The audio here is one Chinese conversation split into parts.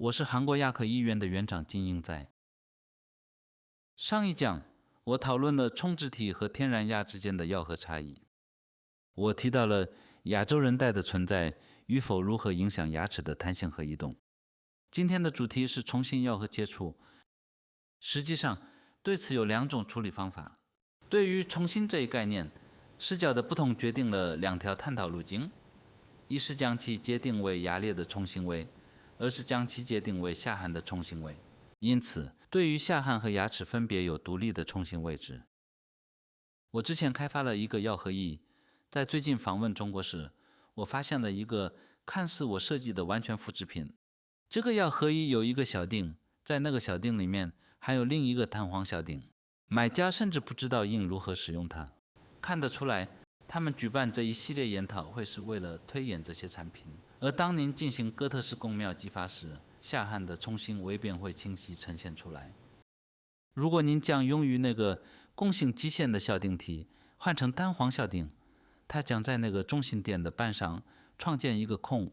我是韩国牙科医院的院长金英在。上一讲我讨论了充质体和天然牙之间的咬合差异，我提到了亚洲韧带的存在与否如何影响牙齿的弹性和移动。今天的主题是重新咬合接触，实际上对此有两种处理方法。对于重新这一概念，视角的不同决定了两条探讨路径，一是将其界定为牙列的重行为，而是将其界定为下颌的重行为。因此，对于下颌和牙齿分别有独立的重行位置。我之前开发了一个咬合仪，在最近访问中国时，我发现了一个看似我设计的完全复制品。这个咬合仪有一个小锭，在那个小锭里面还有另一个弹簧小锭。买家甚至不知道应如何使用它。看得出来，他们举办这一系列研讨会是为了推演这些产品。而当您进行哥特式宫庙激发时，下颌的重心微便会清晰呈现出来。如果您将用于那个共性基线的小锭体换成单簧小锭，它将在那个中心点的瓣上创建一个孔。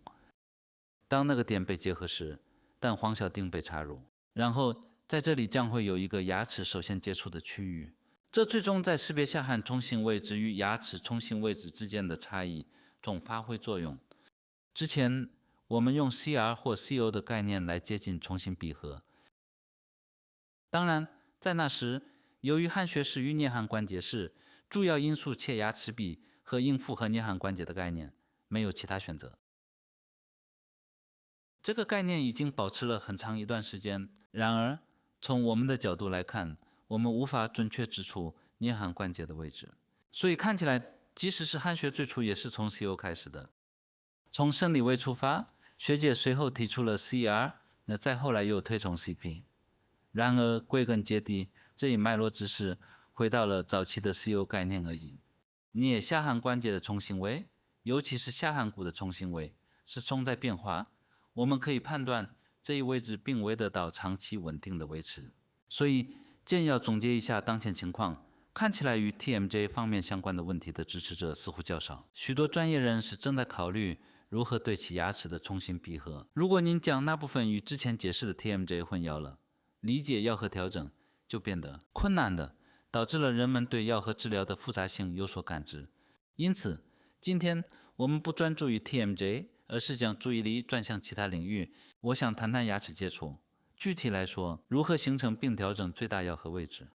当那个点被结合时，单簧小锭被插入，然后在这里将会有一个牙齿首先接触的区域，这最终在识别下颌重心位置与牙齿重心位置之间的差异中发挥作用。之前我们用 CR 或 CO 的概念来接近重心闭合。当然，在那时，由于颌学式与颞颌关节是主要因素且牙齿比和应复合颞颌关节的概念，没有其他选择。这个概念已经保持了很长一段时间，然而从我们的角度来看，我们无法准确指出颞颌关节的位置，所以看起来即使是颌学最初也是从 CO 开始的。从生理位出发，学界随后提出了 CR， 那再后来又推崇 CP。然而归根结底，这一脉络只是回到了早期的 CO 概念而已。颞下颌关节的重行为，尤其是下颌骨的重行为，是重在变化。我们可以判断这一位置并未得到长期稳定的维持。所以简要总结一下当前情况，看起来与 TMJ 方面相关的问题的支持者似乎较少。许多专业人士正在考虑如何对其牙齿的重新闭合。如果您将那部分与之前解释的 TMJ 混淆了，理解咬合调整就变得困难的，导致了人们对咬合治疗的复杂性有所感知。因此，今天我们不专注于 TMJ， 而是将注意力转向其他领域。我想谈谈牙齿接触，具体来说，如何形成并调整最大咬合位置。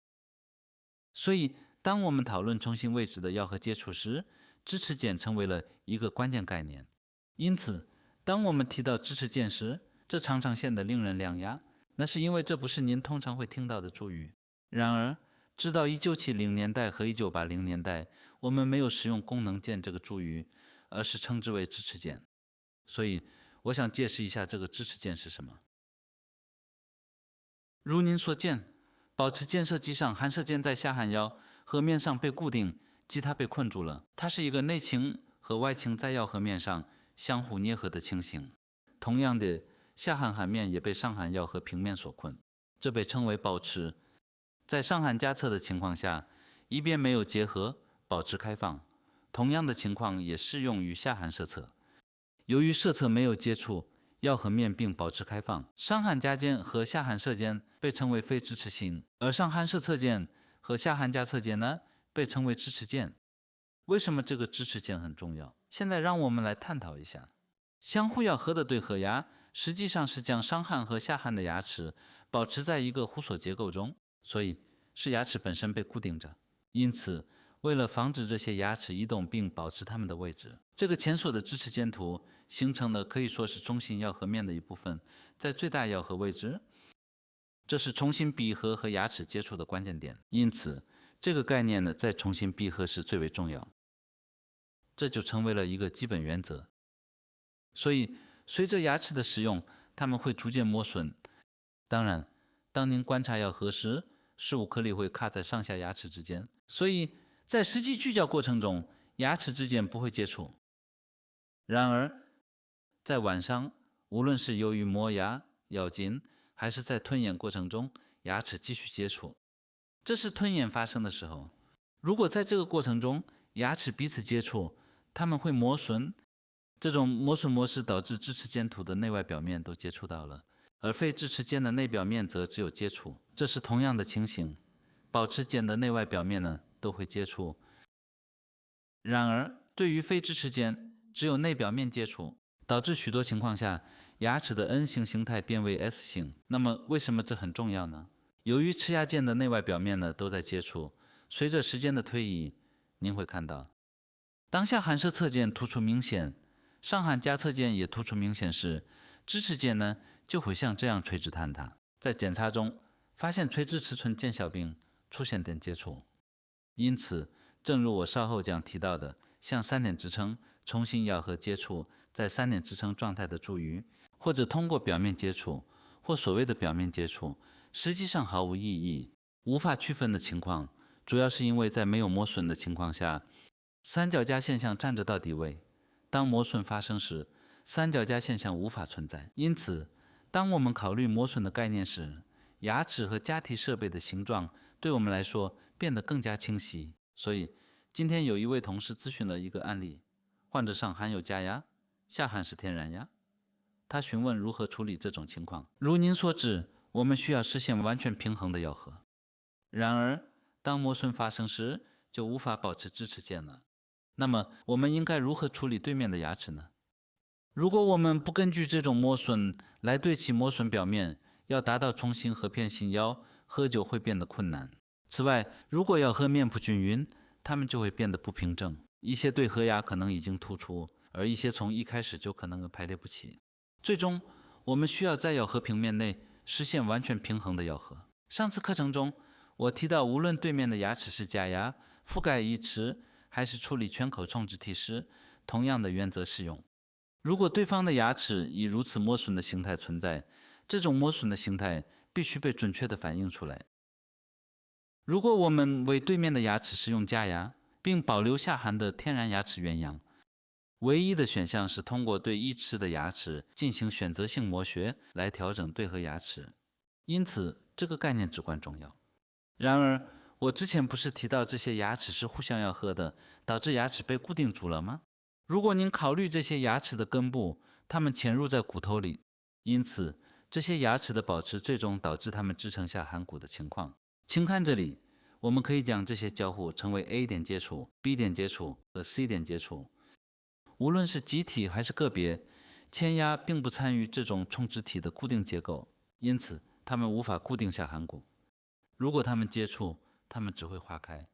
所以，当我们讨论重心位置的咬合接触时，支持键成为了一个关键概念。因此，当我们提到支持键时，这常常显得令人两牙，那是因为这不是您通常会听到的术语。然而，直到1970年代和1980年代，我们没有使用功能键这个术语，而是称之为支持键。所以，我想解释一下这个支持键是什么。如您所见，保持键射机上含射键在下颌腰颌面上被固定，即它被困住了。它是一个内倾和外倾在咬合面上相互捏合的情形。同样的，下颌颌面也被上颌咬合平面所困，这被称为保持。在上颌夹侧的情况下，一边没有结合，保持开放。同样的情况也适用于下颌射侧。由于射侧没有接触咬合面并保持开放，上颌夹间和下颌射间被称为非支持型，而上颌射侧间和下颌夹侧间呢，被称为支持键。为什么这个支持键很重要？现在让我们来探讨一下。相互咬合的对合牙实际上是将上颌和下颌的牙齿保持在一个互锁结构中，所以是牙齿本身被固定着。因此，为了防止这些牙齿移动并保持它们的位置，这个前锁的支持键图形成了可以说是中心咬合面的一部分，在最大咬合位置，这是重新闭合和牙齿接触的关键点。因此，这个概念呢，在重新闭合时最为重要。这就成为了一个基本原则。所以，随着牙齿的使用，它们会逐渐磨损。当然，当您观察咬合时，食物颗粒会卡在上下牙齿之间，所以在实际聚焦过程中，牙齿之间不会接触。然而，在晚上，无论是由于磨牙、咬紧，还是在吞咽过程中，牙齿继续接触。这是吞咽发生的时候。如果在这个过程中，牙齿彼此接触，它们会磨损。这种磨损模式导致支持键图的内外表面都接触到了，而非支持腱的内表面则只有接触。这是同样的情形，保持腱的内外表面呢都会接触。然而，对于非支持腱，只有内表面接触，导致许多情况下牙齿的 N 型形态变为 S 型。那么，为什么这很重要呢？由于齿牙腱的内外表面呢都在接触，随着时间的推移，您会看到，当下颌舌侧腱突出明显，上颌夹侧腱也突出明显时，支持腱呢就会像这样垂直坍塌。在检查中发现垂直齿唇腱小病出现点接触，因此，正如我稍后将提到的，像3点支撑、重新咬合接触在3点支撑状态的蛀余，或者通过表面接触或所谓的表面接触，实际上毫无意义、无法区分的情况，主要是因为在没有磨损的情况下，三角夹现象站着到底位。当磨损发生时，三角夹现象无法存在。因此，当我们考虑磨损的概念时，牙齿和夹体设备的形状对我们来说变得更加清晰。所以，今天有一位同事咨询了一个案例，患者上颌有假牙，下颌是天然牙。他询问如何处理这种情况。如您所知，我们需要实现完全平衡的咬合。然而，当磨损发生时，就无法保持支持腱了。那么，我们应该如何处理对面的牙齿呢？如果我们不根据这种磨损来对齐磨损表面，要达到重新合片新咬，喝酒会变得困难。此外，如果咬合面不均匀，它们就会变得不平整，一些对合牙可能已经突出，而一些从一开始就可能排列不齐。最终，我们需要在咬合平面内实现完全平衡的咬合。上次课程中，我提到，无论对面的牙齿是假牙、覆盖义齿，还是处理全口冲植体时，同样的原则适用。如果对方的牙齿以如此磨损的形态存在，这种磨损的形态必须被准确地反映出来。如果我们为对面的牙齿使用假牙，并保留下颌的天然牙齿原样，唯一的选项是通过对义齿的牙齿进行选择性磨削来调整对合牙齿。因此，这个概念至关重要。然而，我之前不是提到这些牙齿是互相咬合的，导致牙齿被固定住了吗？如果您考虑这些牙齿的根部，它们潜入在骨头里，因此这些牙齿的保持最终导致它们支撑下颌骨的情况。请看这里，我们可以将这些交互称为 A 点接触、B 点接触和 C 点接触。无论是集体还是个别，前牙并不参与这种冲植体的固定结构，因此它们无法固定下颌骨。如果它们接触，它们只会化开。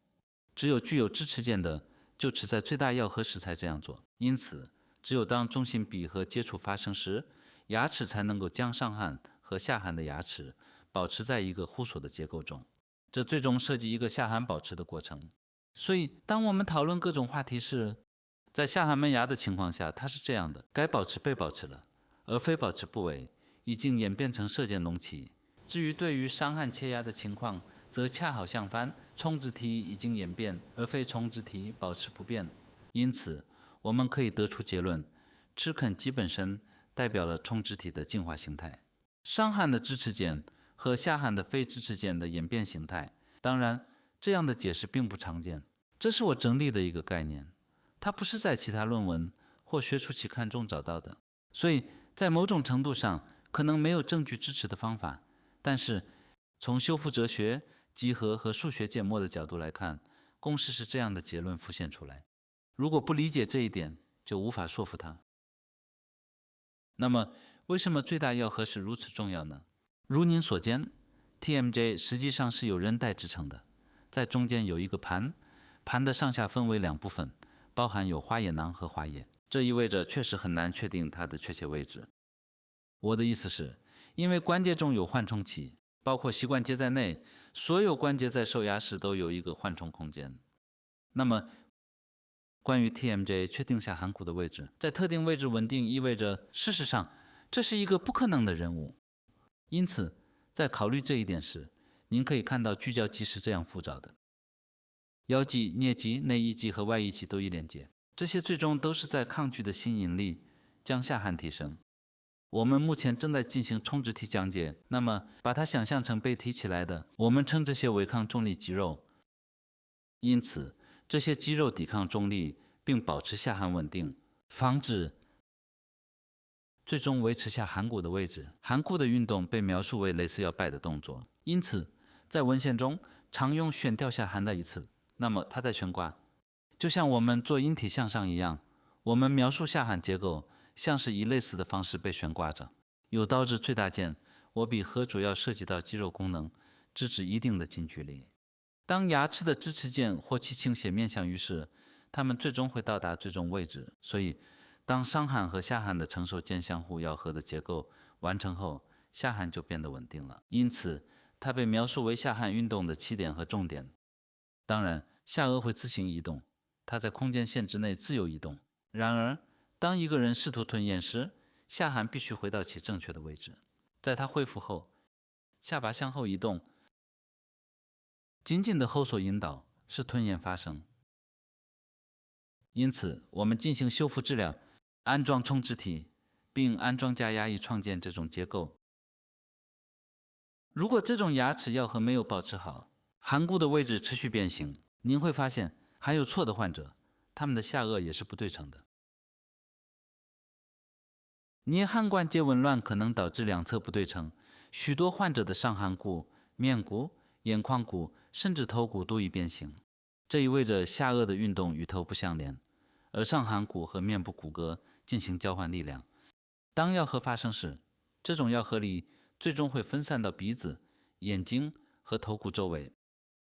只有具有支持腱的，就只在最大咬合时才这样做。因此，只有当中心闭合接触发生时，牙齿才能够将上颌和下颌的牙齿保持在一个互锁的结构中。这最终涉及一个下颌保持的过程。所以，当我们讨论各种话题时，在下颌门牙的情况下，它是这样的：该保持被保持了，而非保持部位已经演变成射箭隆起。至于对于上颌切牙的情况，则恰好相反，冲植体已经演变，而非冲植体保持不变。因此，我们可以得出结论：齿肯基本身代表了冲植体的进化形态，上颌的支持腱和下颌的非支持腱的演变形态。当然，这样的解释并不常见，这是我整理的一个概念，它不是在其他论文或学术期刊中找到的，所以在某种程度上可能没有证据支持的方法。但是，从修复哲学、集合和数学建模的角度来看，公式是这样的结论浮现出来。如果不理解这一点，就无法说服它。那么，为什么最大咬合是如此重要呢？如您所见， TMJ 实际上是由韧带支撑的，在中间有一个盘，盘的上下分为2部分，包含有花叶囊和花叶。这意味着确实很难确定它的确切位置。我的意思是，因为关节中有缓冲器，包括膝关节在内，所有关节在受压时都有一个缓冲空间。那么，关于 TMJ 确定下颌骨的位置，在特定位置稳定意味着，事实上，这是一个不可能的任务。因此，在考虑这一点时，您可以看到聚焦肌是这样复杂的：腰肌、颞肌、内翼肌和外翼肌都已连接，这些最终都是在抗拒的新引力将下颌提升。我们目前正在进行冲植体讲解，那么把它想象成被提起来的，我们称这些违抗重力肌肉。因此，这些肌肉抵抗重力并保持下颌稳定，防止最终维持下颌骨的位置。颌骨的运动被描述为类似要拜的动作，因此在文献中常用悬吊下颌的一次。那么它在悬挂，就像我们做引体向上一样，我们描述下颌结构像是以类似的方式被悬挂着。有导致最大件，我比颌主要涉及到肌肉功能，直至一定的近距离。当牙齿的支持件或其倾斜面向于时，它们最终会到达最终位置。所以当上颌和下颌的承受件相互咬合的结构完成后，下颌就变得稳定了。因此它被描述为下颌运动的起点和重点。当然，下颚会自行移动，它在空间限制内自由移动。然而当一个人试图吞咽时，下颌必须回到其正确的位置。在它恢复后，下巴向后移动，紧紧的后锁引导使吞咽发生。因此我们进行修复治疗，安装充质体，并安装加压以创建这种结构。如果这种牙齿咬合没有保持好，颌骨的位置持续变形，您会发现还有错的患者，他们的下颚也是不对称的。捏颌关节紊乱可能导致两侧不对称，许多患者的上颌骨、面骨、眼眶骨甚至头骨都已变形。这意味着下颚的运动与头部相连，而上颌骨和面部骨骼进行交换力量。当咬合发生时，这种咬合力最终会分散到鼻子、眼睛和头骨周围。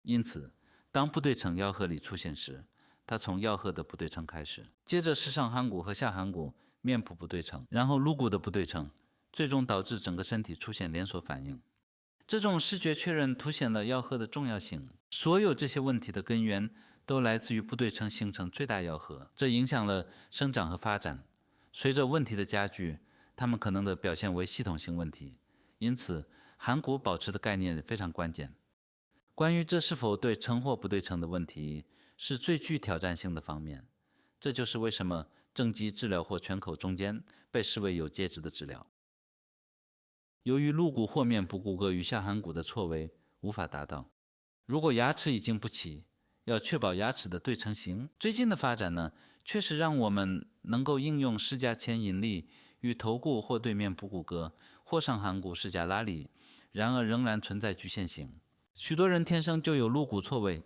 因此当不对称咬合力出现时，它从咬合的不对称开始，接着是上颌骨和下颌骨面部不对称，然后颅骨的不对称，最终导致整个身体出现连锁反应。这种视觉确认凸显了咬合的重要性。所有这些问题的根源都来自于不对称形成最大咬合，这影响了生长和发展。随着问题的加剧，它们可能的表现为系统性问题。因此颌骨保持的概念非常关键。关于这是否对称或不对称的问题是最具挑战性的方面。这就是为什么正畸治疗或全口中间被视为有价值的治疗。由于颅骨或面部骨骼与下颌骨的错位无法达到，如果牙齿已经不齐，要确保牙齿的对称性。最近的发展呢，确实让我们能够应用施加牵引力与头骨或对面部骨骼或上颌骨施加拉力，然而仍然存在局限性。许多人天生就有颅骨错位，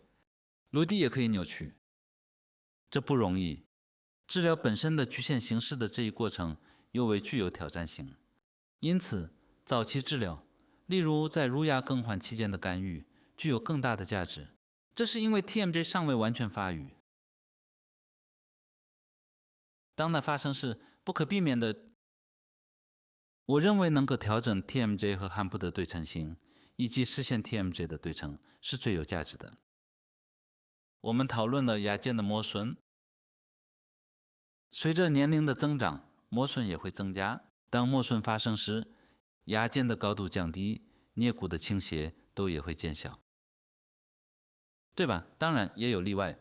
颅底也可以扭曲，这不容易。治疗本身的局限形式的这一过程尤为具有挑战性。因此早期治疗，例如在乳牙更换期间的干预，具有更大的价值。这是因为 TMJ 尚未完全发育。当那发生时，不可避免的，我认为能够调整 TMJ 和颌部的对称性，以及实现 TMJ 的对称是最有价值的。我们讨论了牙间的磨损。随着年龄的增长，磨损也会增加。当磨损发生时，牙间的高度降低，颞骨的倾斜都也会减小，对吧？当然也有例外。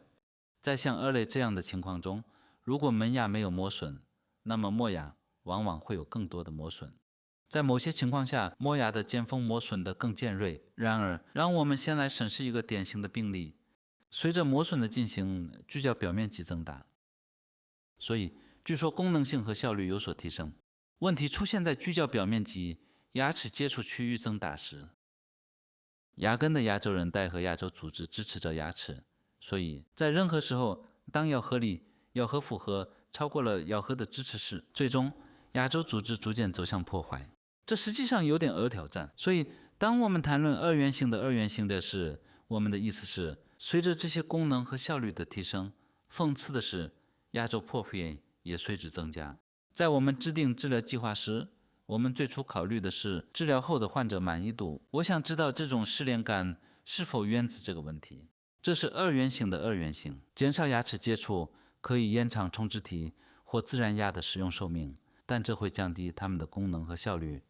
在像二类这样的情况中，如果门牙没有磨损，那么末牙往往会有更多的磨损。在某些情况下，末牙的尖峰磨损得更尖锐。然而，让我们先来审视一个典型的病例。随着磨损的进行，锯角表面积增大，所以据说功能性和效率有所提升。问题出现在锯角表面积牙齿接触区域增大时。牙根的牙周韧带和牙周组织支持着牙齿，所以在任何时候，当咬合力、咬合负荷超过了咬合的支持时，最终牙周组织逐渐走向破坏。这实际上有点讹挑战。所以当我们谈论二元性的时，我们的意思是，随着这些功能和效率的提升，讽刺的是，牙周破坏也随之增加。在我们制定治疗计划时，我们最初考虑的是治疗后的患者满意度。我想知道这种失联感是否源自这个问题。这是二元性的二元性。减少牙齿接触可以延长充质体或自然牙的使用寿命，但这会降低它们的功能和效率。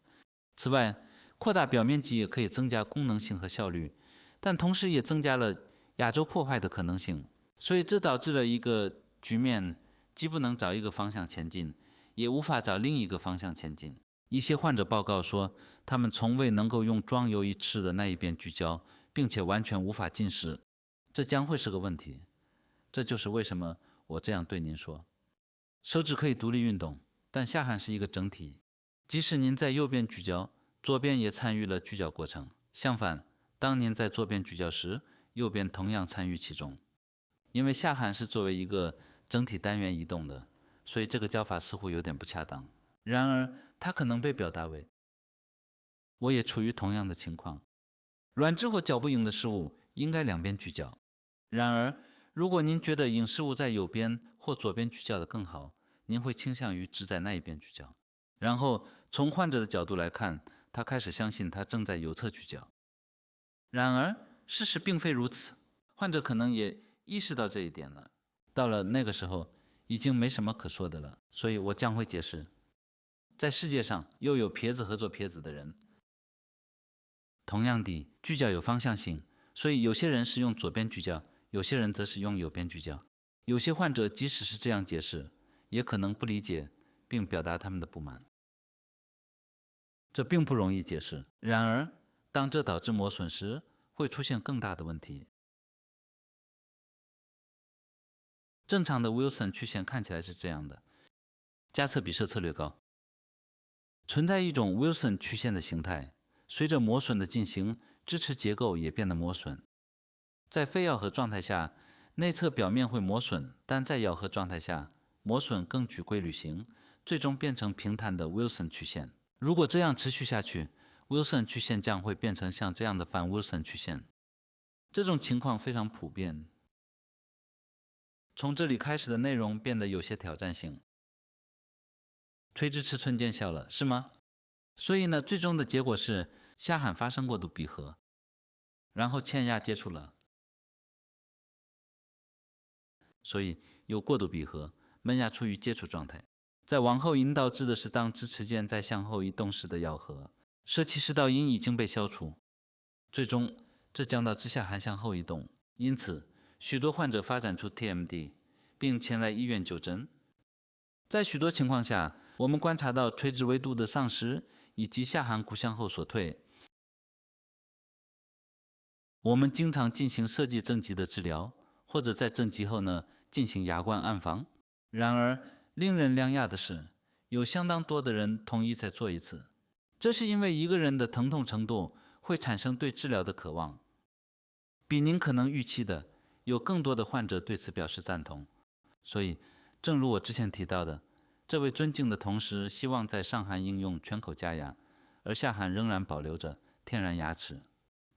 此外，扩大表面积也可以增加功能性和效率，但同时也增加了牙周破坏的可能性。所以这导致了一个局面，既不能找一个方向前进，也无法找另一个方向前进。一些患者报告说，他们从未能够用装有一齿的那一边聚焦，并且完全无法进食。这将会是个问题。这就是为什么我这样对您说。手指可以独立运动，但下颌是一个整体。即使您在右边聚焦，左边也参与了聚焦过程。相反，当您在左边聚焦时，右边同样参与其中。因为下颌是作为一个整体单元移动的，所以这个教法似乎有点不恰当。然而，它可能被表达为：我也处于同样的情况。软质或搅不赢的事物应该两边聚焦。然而，如果您觉得赢事物在右边或左边聚焦的更好，您会倾向于只在那一边聚焦。然后，从患者的角度来看，他开始相信他正在右侧聚焦。然而，事实并非如此。患者可能也意识到这一点了。到了那个时候，已经没什么可说的了。所以我将会解释，在世界上又有撇子和左撇子的人。同样地，聚焦有方向性，所以有些人是用左边聚焦，有些人则是用右边聚焦。有些患者即使是这样解释，也可能不理解并表达他们的不满。这并不容易解释。然而，当这导致磨损时，会出现更大的问题。正常的 Wilson 曲线看起来是这样的：加侧比摄侧略高。存在一种 Wilson 曲线的形态，随着磨损的进行，支持结构也变得磨损。在非咬合状态下，内侧表面会磨损，但在咬合状态下，磨损更具规律性，最终变成平坦的 Wilson 曲线。如果这样持续下去， Wilson 曲线将会变成像这样的反 Wilson 曲线。这种情况非常普遍。从这里开始的内容变得有些挑战性。垂直尺寸见效了，是吗？所以呢，最终的结果是下颌发生过度闭合，然后前牙接触了，所以有过度闭合，门牙处于接触状态。在往后引导指的是当支持键在向后移动时的咬合，舍弃食道音已经被消除，最终这将导致下颌向后移动。因此，许多患者发展出 TMD， 并前来医院就诊。在许多情况下，我们观察到垂直维度的丧失以及下颌骨向后缩退。我们经常进行设计正极的治疗，或者在正极后呢进行牙冠暗房。然而，令人亮讶的是，有相当多的人同意再做一次。这是因为一个人的疼痛程度会产生对治疗的渴望。比您可能预期的，有更多的患者对此表示赞同。所以，正如我之前提到的，这位尊敬的同事希望在上颌应用全口加牙，而下颌仍然保留着天然牙齿。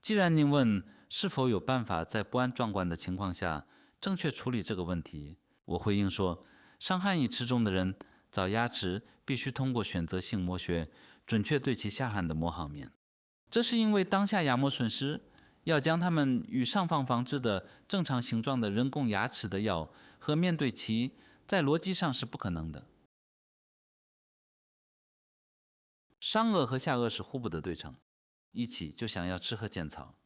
既然您问是否有办法在不安壮观的情况下正确处理这个问题，我回应说，伤颌已持重的人找牙齿必须通过选择性磨削，准确对其下颌的磨好面。这是因为当下牙磨损时，要将它们与上方防治的正常形状的人工牙齿的咬和面对齐，在逻辑上是不可能的。上颚和下颚是互补的对称，一起就想要吃和剪草，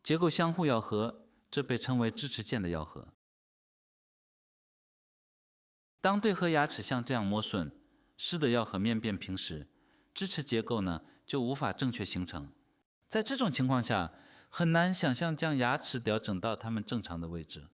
结构相互咬合，这被称为支持键的咬合。当对颌牙齿像这样磨损，使得咬合面变平时，支持结构呢就无法正确形成。在这种情况下，很难想象将牙齿调整到它们正常的位置。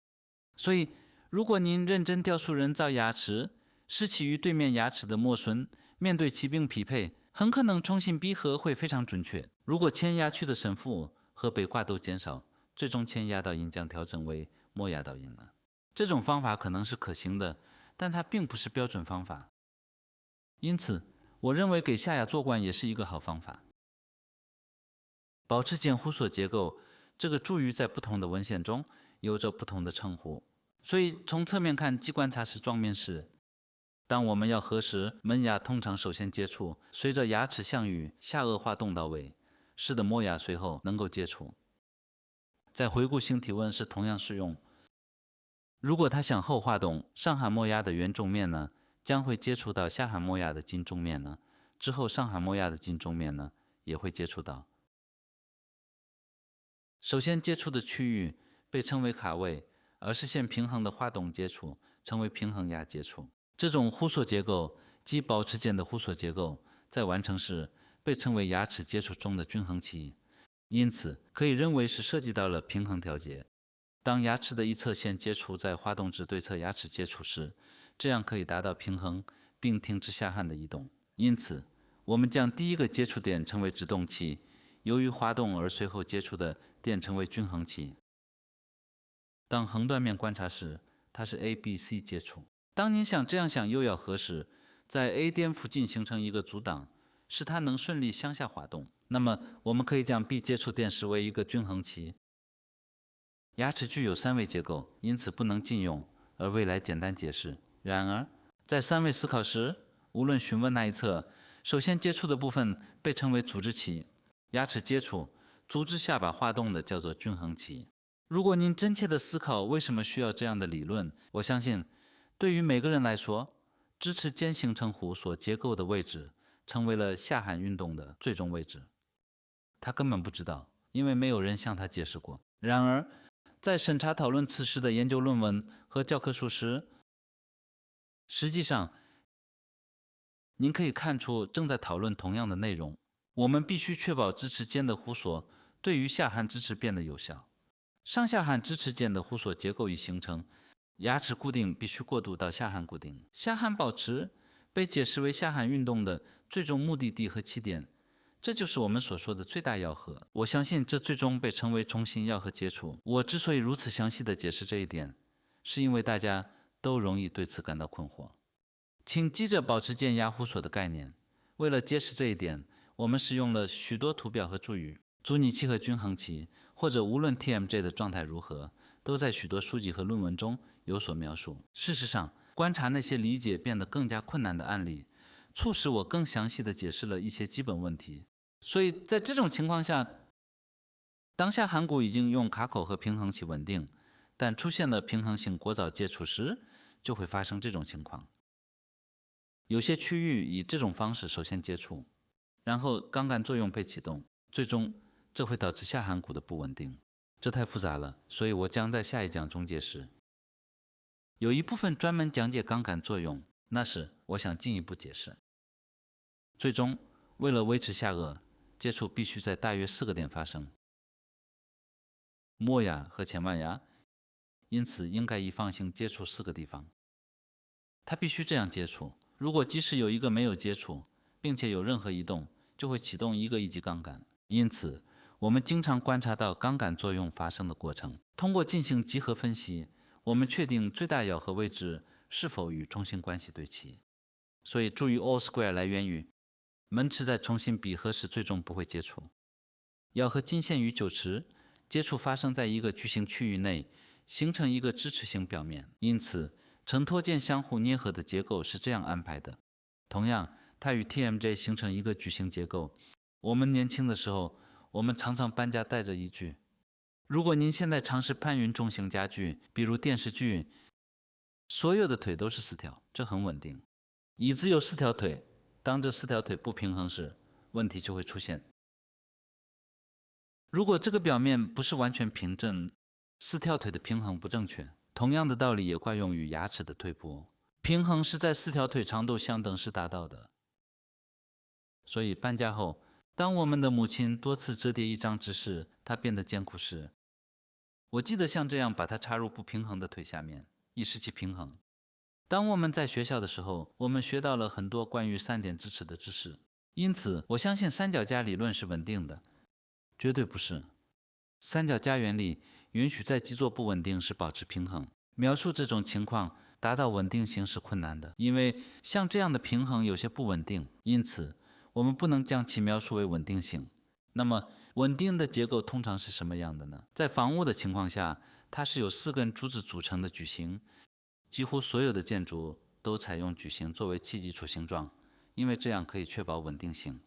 所以，如果您认真雕塑人造牙齿，使其与对面牙齿的磨损面对齐并匹配，很可能重新闭合会非常准确。如果前牙区的伸腹和北挂都减少，最终前牙导音将调整为末牙导音了。这种方法可能是可行的，但它并不是标准方法。因此，我认为给下牙做冠也是一个好方法。保持睑弧索结构，这个助语在不同的文献中有着不同的称呼。所以从侧面看，既观察是状面式。当我们要核实，门牙通常首先接触，随着牙齿向与下颚滑动到位，使得磨牙随后能够接触。在回顾性体温是同样适用。如果它向后滑动，上颌磨牙的圆中面呢，将会接触到下颌磨牙的近中面呢，之后上颌磨牙的近中面呢，也会接触到。首先接触的区域被称为卡位，而实现平衡的滑动接触称为平衡牙接触。这种弧索结构及保持间的弧索结构在完成时被称为牙齿接触中的均衡期，因此可以认为是涉及到了平衡调节。当牙齿的一侧线接触在滑动至对侧牙齿接触时，这样可以达到平衡并停止下颌的移动。因此，我们将第一个接触点称为直动器，由于滑动而随后接触的点称为均衡器。当横断面观察时，它是 A、B、C 接触。当您想这样想又要核时，在 A 点附近形成一个阻挡，使它能顺利向下滑动，那么我们可以将 B 接触点视为一个均衡器。牙齿具有3维结构，因此不能禁用，而未来简单解释。然而，在3维思考时，无论询问哪一侧，首先接触的部分被称为阻滞器。牙齿接触，阻止下巴滑动的叫做均衡器。如果您真切地思考为什么需要这样的理论，我相信，对于每个人来说，支持肩形成弧所结构的位置，成为了下颌运动的最终位置。他根本不知道，因为没有人向他解释过。然而，在审查讨论此时的研究论文和教科书时，实际上，您可以看出正在讨论同样的内容。我们必须确保支持肩的弧索对于下颌支持变得有效。上下颌支持间的弧索结构已形成，牙齿固定必须过渡到下颌固定。下颌保持被解释为下颌运动的最终目的地和起点，这就是我们所说的最大咬合。我相信这最终被称为重心咬合接触。我之所以如此详细地解释这一点，是因为大家都容易对此感到困惑。请记着保持间牙弧索的概念。为了揭示这一点，我们使用了许多图表和注语。阻尼器和均衡器，或者无论 TMJ 的状态如何，都在许多书籍和论文中有所描述。事实上，观察那些理解变得更加困难的案例，促使我更详细地解释了一些基本问题。所以在这种情况下，当下颌骨已经用卡口和平衡器稳定，但出现了平衡性过早接触时，就会发生这种情况。有些区域以这种方式首先接触，然后杠杆作用被启动，最终这会导致下颌骨的不稳定。这太复杂了，所以我将在下一讲中解释。有一部分专门讲解杠杆作用，那时我想进一步解释。最终，为了维持下颚，接触必须在大约4个点发生：磨牙和前弯牙，因此应该以放性接触4个地方。它必须这样接触。如果即使有一个没有接触，并且有任何移动，就会启动一个一级杠杆。因此，我们经常观察到杠杆作用发生的过程。通过进行集合分析，我们确定最大咬合位置是否与重心关系对齐。所以注意 all square 来源于门齿在重新闭合时最终不会接触。咬合近线与酒齿接触发生在一个矩形区域内，形成一个支持性表面。因此，承托件相互捏合的结构是这样安排的。同样，它与 TMJ 形成一个矩形结构。我们年轻的时候，我们常常搬家带着一句：如果您现在尝试搬运重型家具，比如电视剧，所有的腿都是4条，这很稳定。椅子有4条腿，当这4条腿不平衡时，问题就会出现。如果这个表面不是完全平整，4条腿的平衡不正确。同样的道理也怪用于牙齿的退步，平衡是在4条腿长度相等时达到的。所以搬家后，当我们的母亲多次折叠一张纸时，它变得坚固时，我记得像这样把它插入不平衡的腿下面，以使其平衡。当我们在学校的时候，我们学到了很多关于3点支持的知识，因此我相信三角架理论是稳定的。绝对不是。三角架原理允许在基座不稳定时保持平衡。描述这种情况达到稳定性是困难的，因为像这样的平衡有些不稳定，因此我们不能将其描述为稳定性。那么稳定的结构通常是什么样的呢？在房屋的情况下，它是由4根柱子组成的矩形，几乎所有的建筑都采用矩形作为其基础形状，因为这样可以确保稳定性。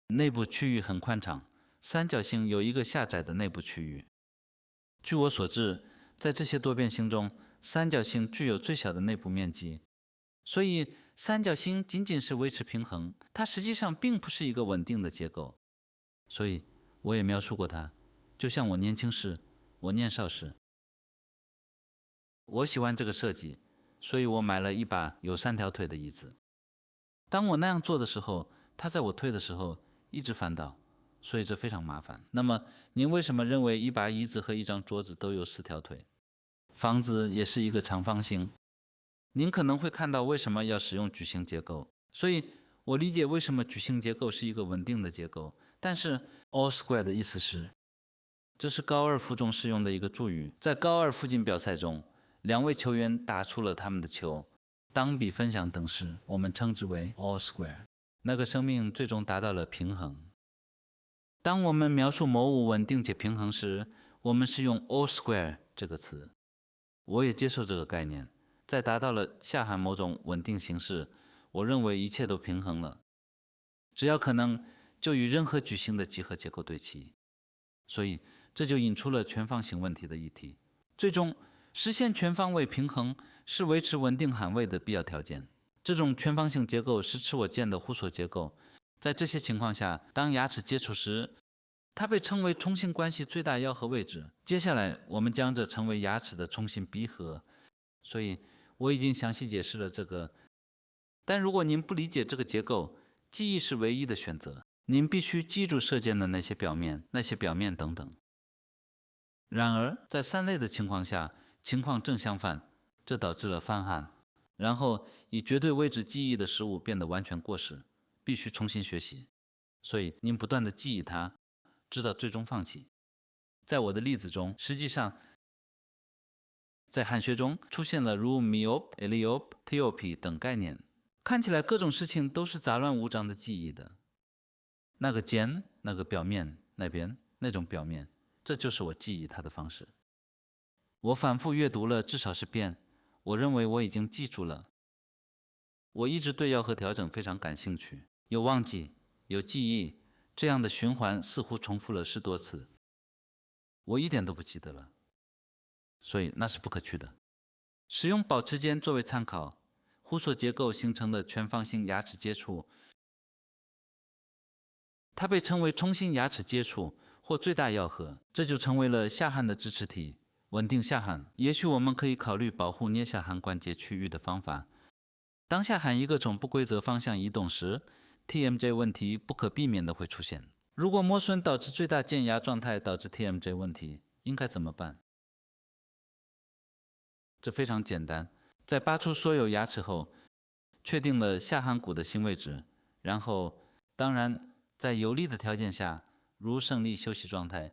内部区域很宽敞，三角形有一个狭窄的内部区域。据我所知，在这些多边形中，三角形具有最小的内部面积，所以三角形仅仅是维持平衡，它实际上并不是一个稳定的结构。所以我也描述过它，就像我年轻时，我年少时。我喜欢这个设计，所以我买了一把有3条腿的椅子。当我那样做的时候，它在我推的时候一直翻倒，所以这非常麻烦。那么您为什么认为一把椅子和一张桌子都有4条腿？房子也是一个长方形，您可能会看到为什么要使用矩形结构。所以我理解为什么矩形结构是一个稳定的结构，但是 all square 的意思是，这是高尔夫中使用的一个助语。在高尔夫锦标赛中，2位球员打出了他们的球，当比分响等时，我们称之为 all square。那个生命最终达到了平衡。当我们描述某物稳定且平衡时，我们是用 all square 这个词。我也接受这个概念。在达到了下含某种稳定形式，我认为一切都平衡了。只要可能，就与任何矩形的几何结构对齐。所以，这就引出了全方形问题的议题。最终，实现全方位平衡是维持稳定函位的必要条件。这种全方形结构是吃我键的互锁结构。在这些情况下，当牙齿接触时，它被称为冲性关系最大要和位置。接下来，我们将这称为牙齿的冲性闭合。所以，我已经详细解释了这个。但如果您不理解这个结构，记忆是唯一的选择。您必须记住射箭的那些表面等等。然而，在3类的情况下，情况正相反，这导致了翻焊，然后以绝对位置记忆的事物变得完全过时，必须重新学习。所以，您不断地记忆它，直到最终放弃。在我的例子中，实际上，在汉学中出现了如 myope、eliope、theope 等概念，看起来各种事情都是杂乱无章的记忆的。那个尖，那个表面，那边，那种表面，这就是我记忆它的方式。我反复阅读了至少10遍，我认为我已经记住了。我一直对要和调整非常感兴趣，有忘记，有记忆，这样的循环似乎重复了10多次。我一点都不记得了，所以那是不可取的。使用保持间作为参考，互锁结构形成的全方形牙齿接触，它被称为冲性牙齿接触或最大要和，这就成为了下颌的支持体，稳定下颌。也许我们可以考虑保护颞下颌关节区域的方法。当下颌一个从不规则方向移动时， TMJ 问题不可避免地会出现。如果磨损导致最大健牙状态导致 TMJ 问题，应该怎么办？这非常简单，在拔出所有牙齿后，确定了下颌骨的新位置，然后，当然，在有利的条件下，如胜利休息状态，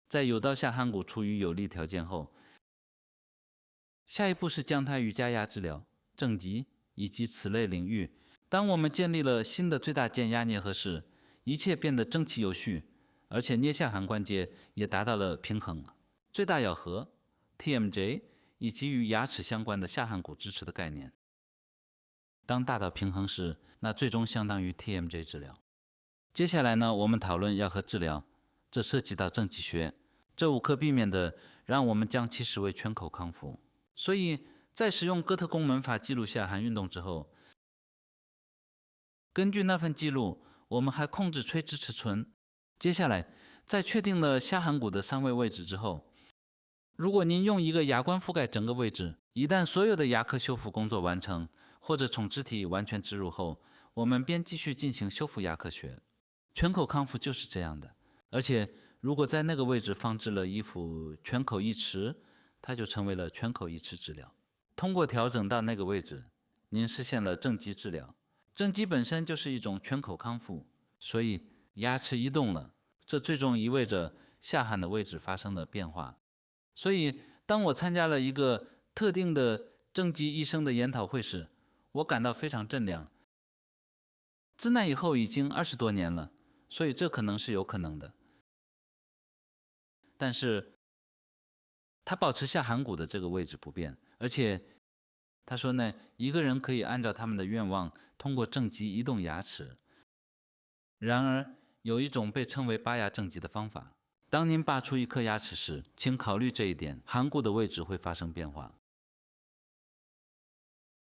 在有道下颌骨处于有利条件后，下一步是将它与加压治疗、正极以及此类领域。当我们建立了新的最大健压啮合时，一切变得整齐有序，而且颞下颌关节也达到了平衡。最大咬合、TMJ 以及与牙齿相关的下颌骨支持的概念。当达到平衡时，那最终相当于 TMJ 治疗。接下来呢，我们讨论要和治疗，这涉及到正极学，这无可避免的让我们将其视为全口康复。所以在使用哥特宫门法记录下颌运动之后，根据那份记录，我们还控制垂直齿唇。接下来，在确定了下颌骨的3位位置之后，如果您用一个牙冠覆盖整个位置，一旦所有的牙科修复工作完成，或者从肢体完全植入后，我们便继续进行修复牙科学。全口康复就是这样的。而且，如果在那个位置放置了一副全口义齿，它就成为了全口义齿治疗。通过调整到那个位置，您实现了正极治疗。正极本身就是一种全口康复，所以牙齿移动了，这最终意味着下颌的位置发生了变化。所以，当我参加了一个特定的正极医生的研讨会时，我感到非常震亮。自那以后已经20多年了，所以这可能是有可能的。但是，他保持下颌骨的这个位置不变，而且他说呢，一个人可以按照他们的愿望通过正极移动牙齿。然而，有一种被称为拔牙正极的方法。当您拔出一颗牙齿时，请考虑这一点，颌骨的位置会发生变化。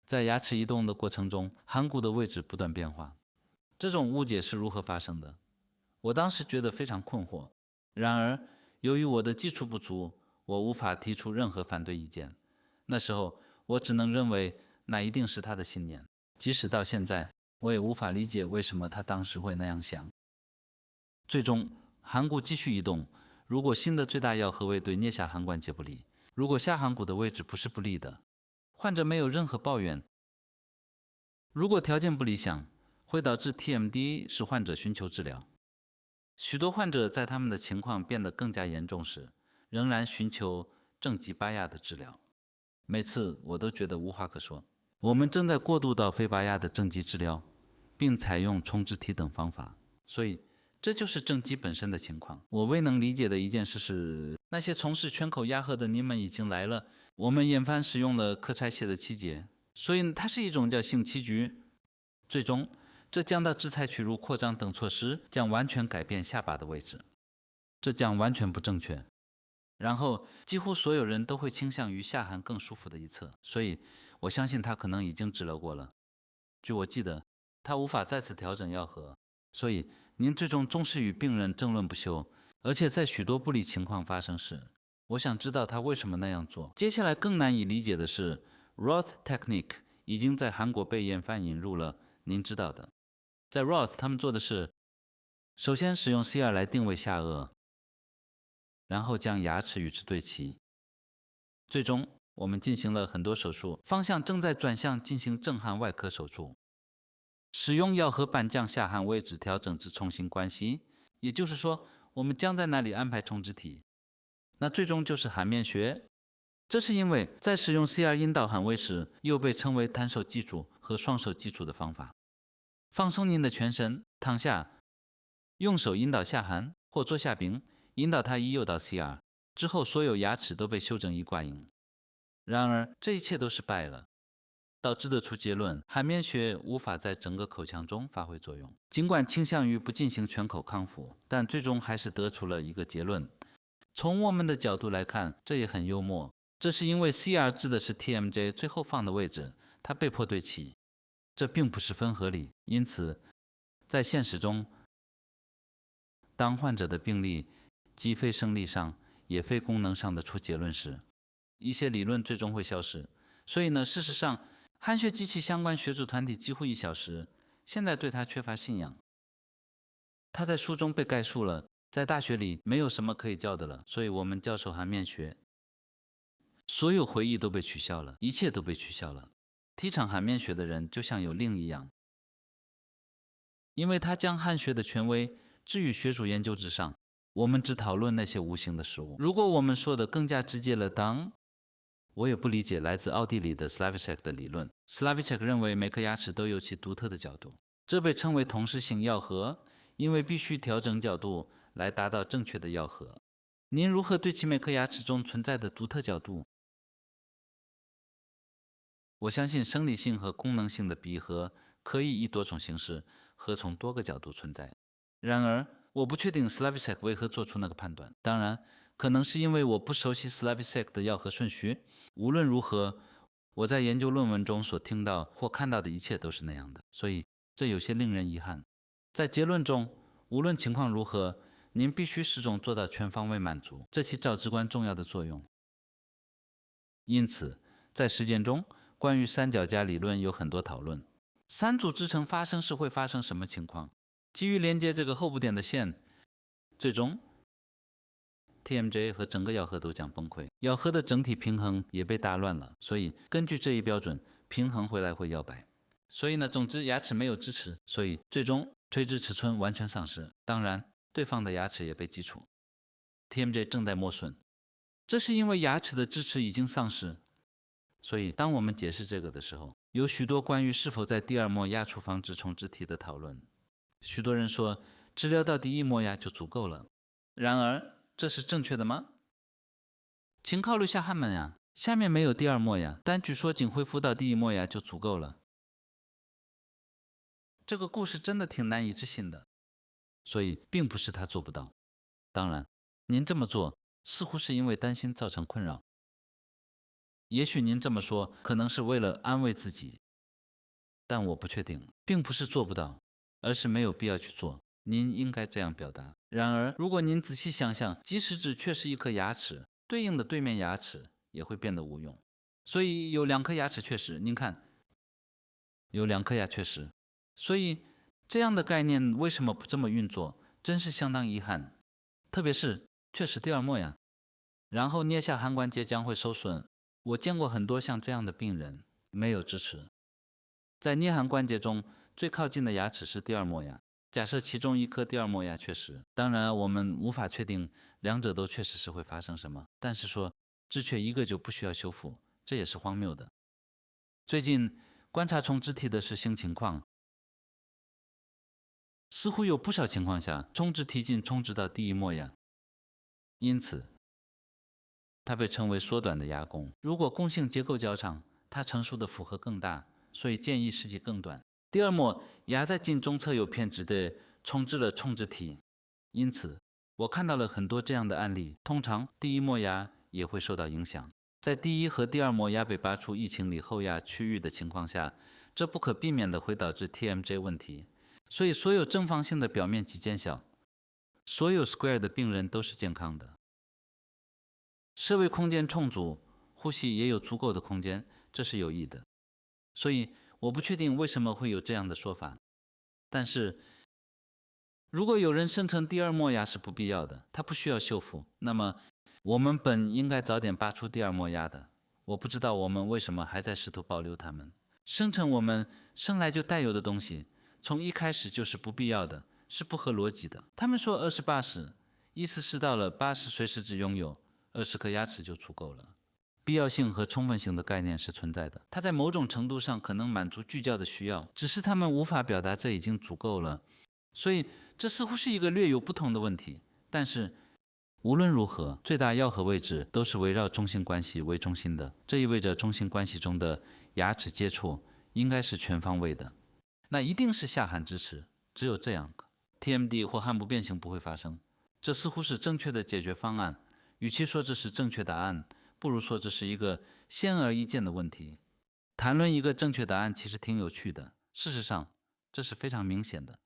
在牙齿移动的过程中，颌骨的位置不断变化。这种误解是如何发生的？我当时觉得非常困惑。然而，由于我的基础不足，我无法提出任何反对意见。那时候，我只能认为那一定是他的信念。即使到现在，我也无法理解为什么他当时会那样想。最终，颌骨继续移动。如果新的最大要和位对颞下颌关节不利，如果下颌骨的位置不是不利的，患者没有任何抱怨。如果条件不理想，会导致 TMD 使患者寻求治疗。许多患者在他们的情况变得更加严重时，仍然寻求正极拔压的治疗。每次我都觉得无话可说。我们正在过渡到非拔压的正极治疗，并采用冲脂体等方法，所以这就是正极本身的情况。我未能理解的一件事是，那些从事圈口压合的你们已经来了。我们研发使用了可拆卸的器节，所以它是一种叫性器具。最终，这将到制裁取入扩张等措施将完全改变下巴的位置，这将完全不正确。然后，几乎所有人都会倾向于下颌更舒服的一侧，所以我相信他可能已经治疗过了。据我记得，他无法再次调整药盒，所以您最终终是与病人争论不休，而且在许多不利情况发生时，我想知道他为什么那样做。接下来更难以理解的是 Roth Technique 已经在韩国被研发引入了，您知道的。在 Roth 他们做的是，首先使用 CR 来定位下颚，然后将牙齿与之对齐。最终我们进行了很多手术，方向正在转向进行正颌外科手术，使用药和板将下颌位置调整至重新关系，也就是说，我们将在那里安排冲脂体。那最终就是颌面学，这是因为在使用 CR 引导颌位时，又被称为单手基础和双手基础的方法。放松您的全身，躺下，用手引导下颌或坐下柄，引导它移右到 CR 之后，所有牙齿都被修整一挂影。然而，这一切都失败了，导致得出结论：颌面学无法在整个口腔中发挥作用。尽管倾向于不进行全口康复，但最终还是得出了一个结论。从我们的角度来看，这也很幽默。这是因为 CR 治的是 TMJ 最后放的位置，它被迫对齐，这并不十分合理。因此，在现实中，当患者的病例既非生理上也非功能上的出结论时，一些理论最终会消失。所以呢，事实上，颌学机器相关学术团体几乎1小时，现在对它缺乏信仰。它在书中被概述了，在大学里没有什么可以教的了，所以我们教授颌面学。所有会议都被取消了，一切都被取消了。提倡颌面学的人就像有令一样，因为他将颌学的权威置于学术研究之上。我们只讨论那些无形的事物。如果我们说的更加直接了，我也不理解来自奥地利的 Slavicek 的理论。Slavicek 认为每颗牙齿都有其独特的角度，这被称为同时性咬合，因为必须调整角度来达到正确的咬合。您如何对其每颗牙齿中存在的独特角度？我相信生理性和功能性的闭合可以以多种形式和从多个角度存在。然而，我不确定 Slavicek 为何做出那个判断。当然，可能是因为我不熟悉 Slavicek 的咬合顺序。无论如何，我在研究论文中所听到或看到的一切都是那样的，所以这有些令人遗憾。在结论中，无论情况如何，您必须始终做到全方位满足，这起照至关重要的作用。因此，在实践中，关于三脚架理论有很多讨论。三组织层发生时会发生什么情况？基于连接这个后部点的线，最终 TMJ 和整个咬合都将崩溃，咬合的整体平衡也被打乱了。所以根据这一标准，平衡回来会摇摆。所以呢，总之牙齿没有支持，所以最终垂直尺寸完全丧失。当然，对方的牙齿也被击除。TMJ 正在磨损，这是因为牙齿的支持已经丧失。所以当我们解释这个的时候，有许多关于是否在第二末压出防止重置体的讨论。许多人说治疗到第一末牙就足够了，然而这是正确的吗？请考虑下颌门牙，下面没有第二末牙，但据说仅恢复到第一末牙就足够了。这个故事真的挺难以置信的，所以并不是他做不到。当然，您这么做似乎是因为担心造成困扰。也许您这么说可能是为了安慰自己，但我不确定，并不是做不到，而是没有必要去做。您应该这样表达。然而，如果您仔细想想，即使只缺失一颗牙齿，对应的对面牙齿也会变得无用。所以有2颗牙齿缺失，您看，有2颗牙缺失。所以这样的概念为什么不这么运作，真是相当遗憾。特别是缺失第二末牙，然后颞下颌关节将会受损。我见过很多像这样的病人，没有支持。在颞颌关节中最靠近的牙齿是第二磨牙。假设其中一颗第二磨牙确实，当然我们无法确定两者都确实是会发生什么，但是说只缺一个就不需要修复，这也是荒谬的。最近观察虫植体的是新情况，似乎有不少情况下虫植体仅充植到第一磨牙，因此它被称为缩短的牙弓。如果弓性结构较长，它成熟的负荷更大，所以建议时机更短。第二磨牙在颈中侧有偏直的充植了虫植体，因此我看到了很多这样的案例。通常第一磨牙也会受到影响。在第一和第二磨牙被拔出异清理后牙区域的情况下，这不可避免的会导致 TMJ 问题。所以所有正方形的表面积减小，所有 square 的病人都是健康的。设备空间充足，呼吸也有足够的空间，这是有益的。所以我不确定为什么会有这样的说法，但是如果有人声称第二磨牙是不必要的，它不需要修复，那么我们本应该早点拔出第二磨牙的。我不知道我们为什么还在试图保留它们。声称我们生来就带有的东西，从一开始就是不必要的，是不合逻辑的。他们说20-80，意思是到了80岁时只拥有20颗牙齿就足够了。必要性和充分性的概念是存在的，它在某种程度上可能满足巨教的需要，只是他们无法表达这已经足够了。所以这似乎是一个略有不同的问题，但是无论如何，最大要和位置都是围绕中性关系为中心的，这意味着中性关系中的牙齿接触应该是全方位的，那一定是下颌支持，只有这样 TMD 或颌部变形不会发生。这似乎是正确的解决方案，与其说这是正确答案，不如说这是一个显而易见的问题。谈论一个正确答案其实挺有趣的，事实上这是非常明显的。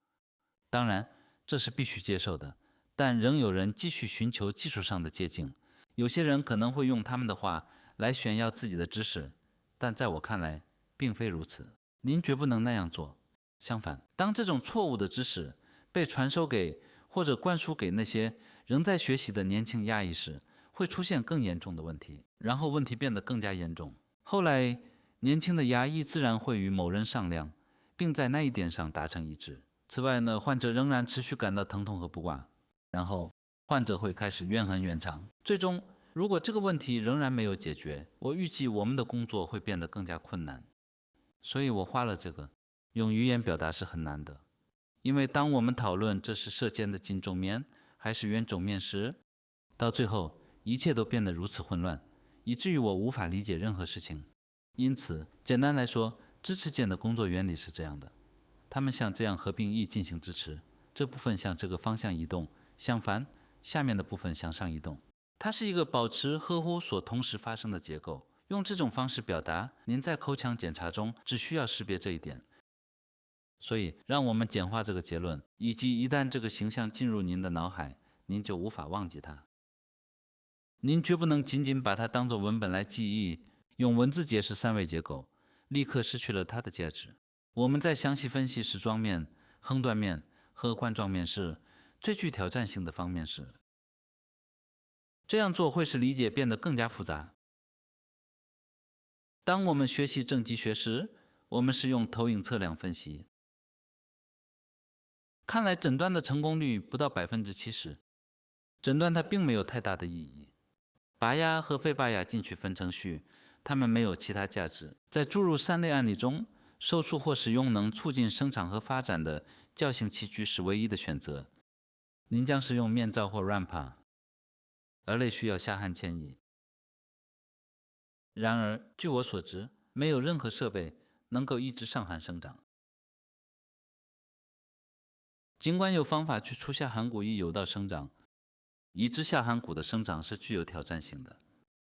当然这是必须接受的，但仍有人继续寻求技术上的捷径。有些人可能会用他们的话来炫耀自己的知识，但在我看来并非如此。您绝不能那样做。相反，当这种错误的知识被传授给或者灌输给那些仍在学习的年轻牙医时，会出现更严重的问题，然后问题变得更加严重。后来年轻的牙医自然会与某人商量，并在那一点上达成一致。此外呢，患者仍然持续感到疼痛和不挂，然后患者会开始怨恨怨长。最终，如果这个问题仍然没有解决，我预计我们的工作会变得更加困难。所以我花了这个，用语言表达是很难的，因为当我们讨论这是舌尖的近中面还是远中面时，到最后一切都变得如此混乱，以至于我无法理解任何事情。因此，简单来说，支持间的工作原理是这样的。他们像这样合并翼进行支持，这部分向这个方向移动，相反，下面的部分向上移动。它是一个保持合乎所同时发生的结构。用这种方式表达，您在口腔检查中只需要识别这一点。所以，让我们简化这个结论，以及一旦这个形象进入您的脑海，您就无法忘记它。您绝不能仅仅把它当作文本来记忆，用文字解释三维结构，立刻失去了它的价值。我们在详细分析矢状面、横断面和冠状面时，最具挑战性的方面是，这样做会使理解变得更加复杂。当我们学习正极学时，我们是用投影测量分析。看来诊断的成功率不到70%，诊断它并没有太大的意义。拔牙和非拔牙进去分程序，它们没有其他价值。在诸如3类案例中，手术或使用能促进生长和发展的矫形器具是唯一的选择。您将使用面罩或 rampa， 而类需要下颌迁移。然而，据我所知，没有任何设备能够抑制上颌生长。尽管有方法去除下颌骨以有道生长，抑制下颌骨的生长是具有挑战性的。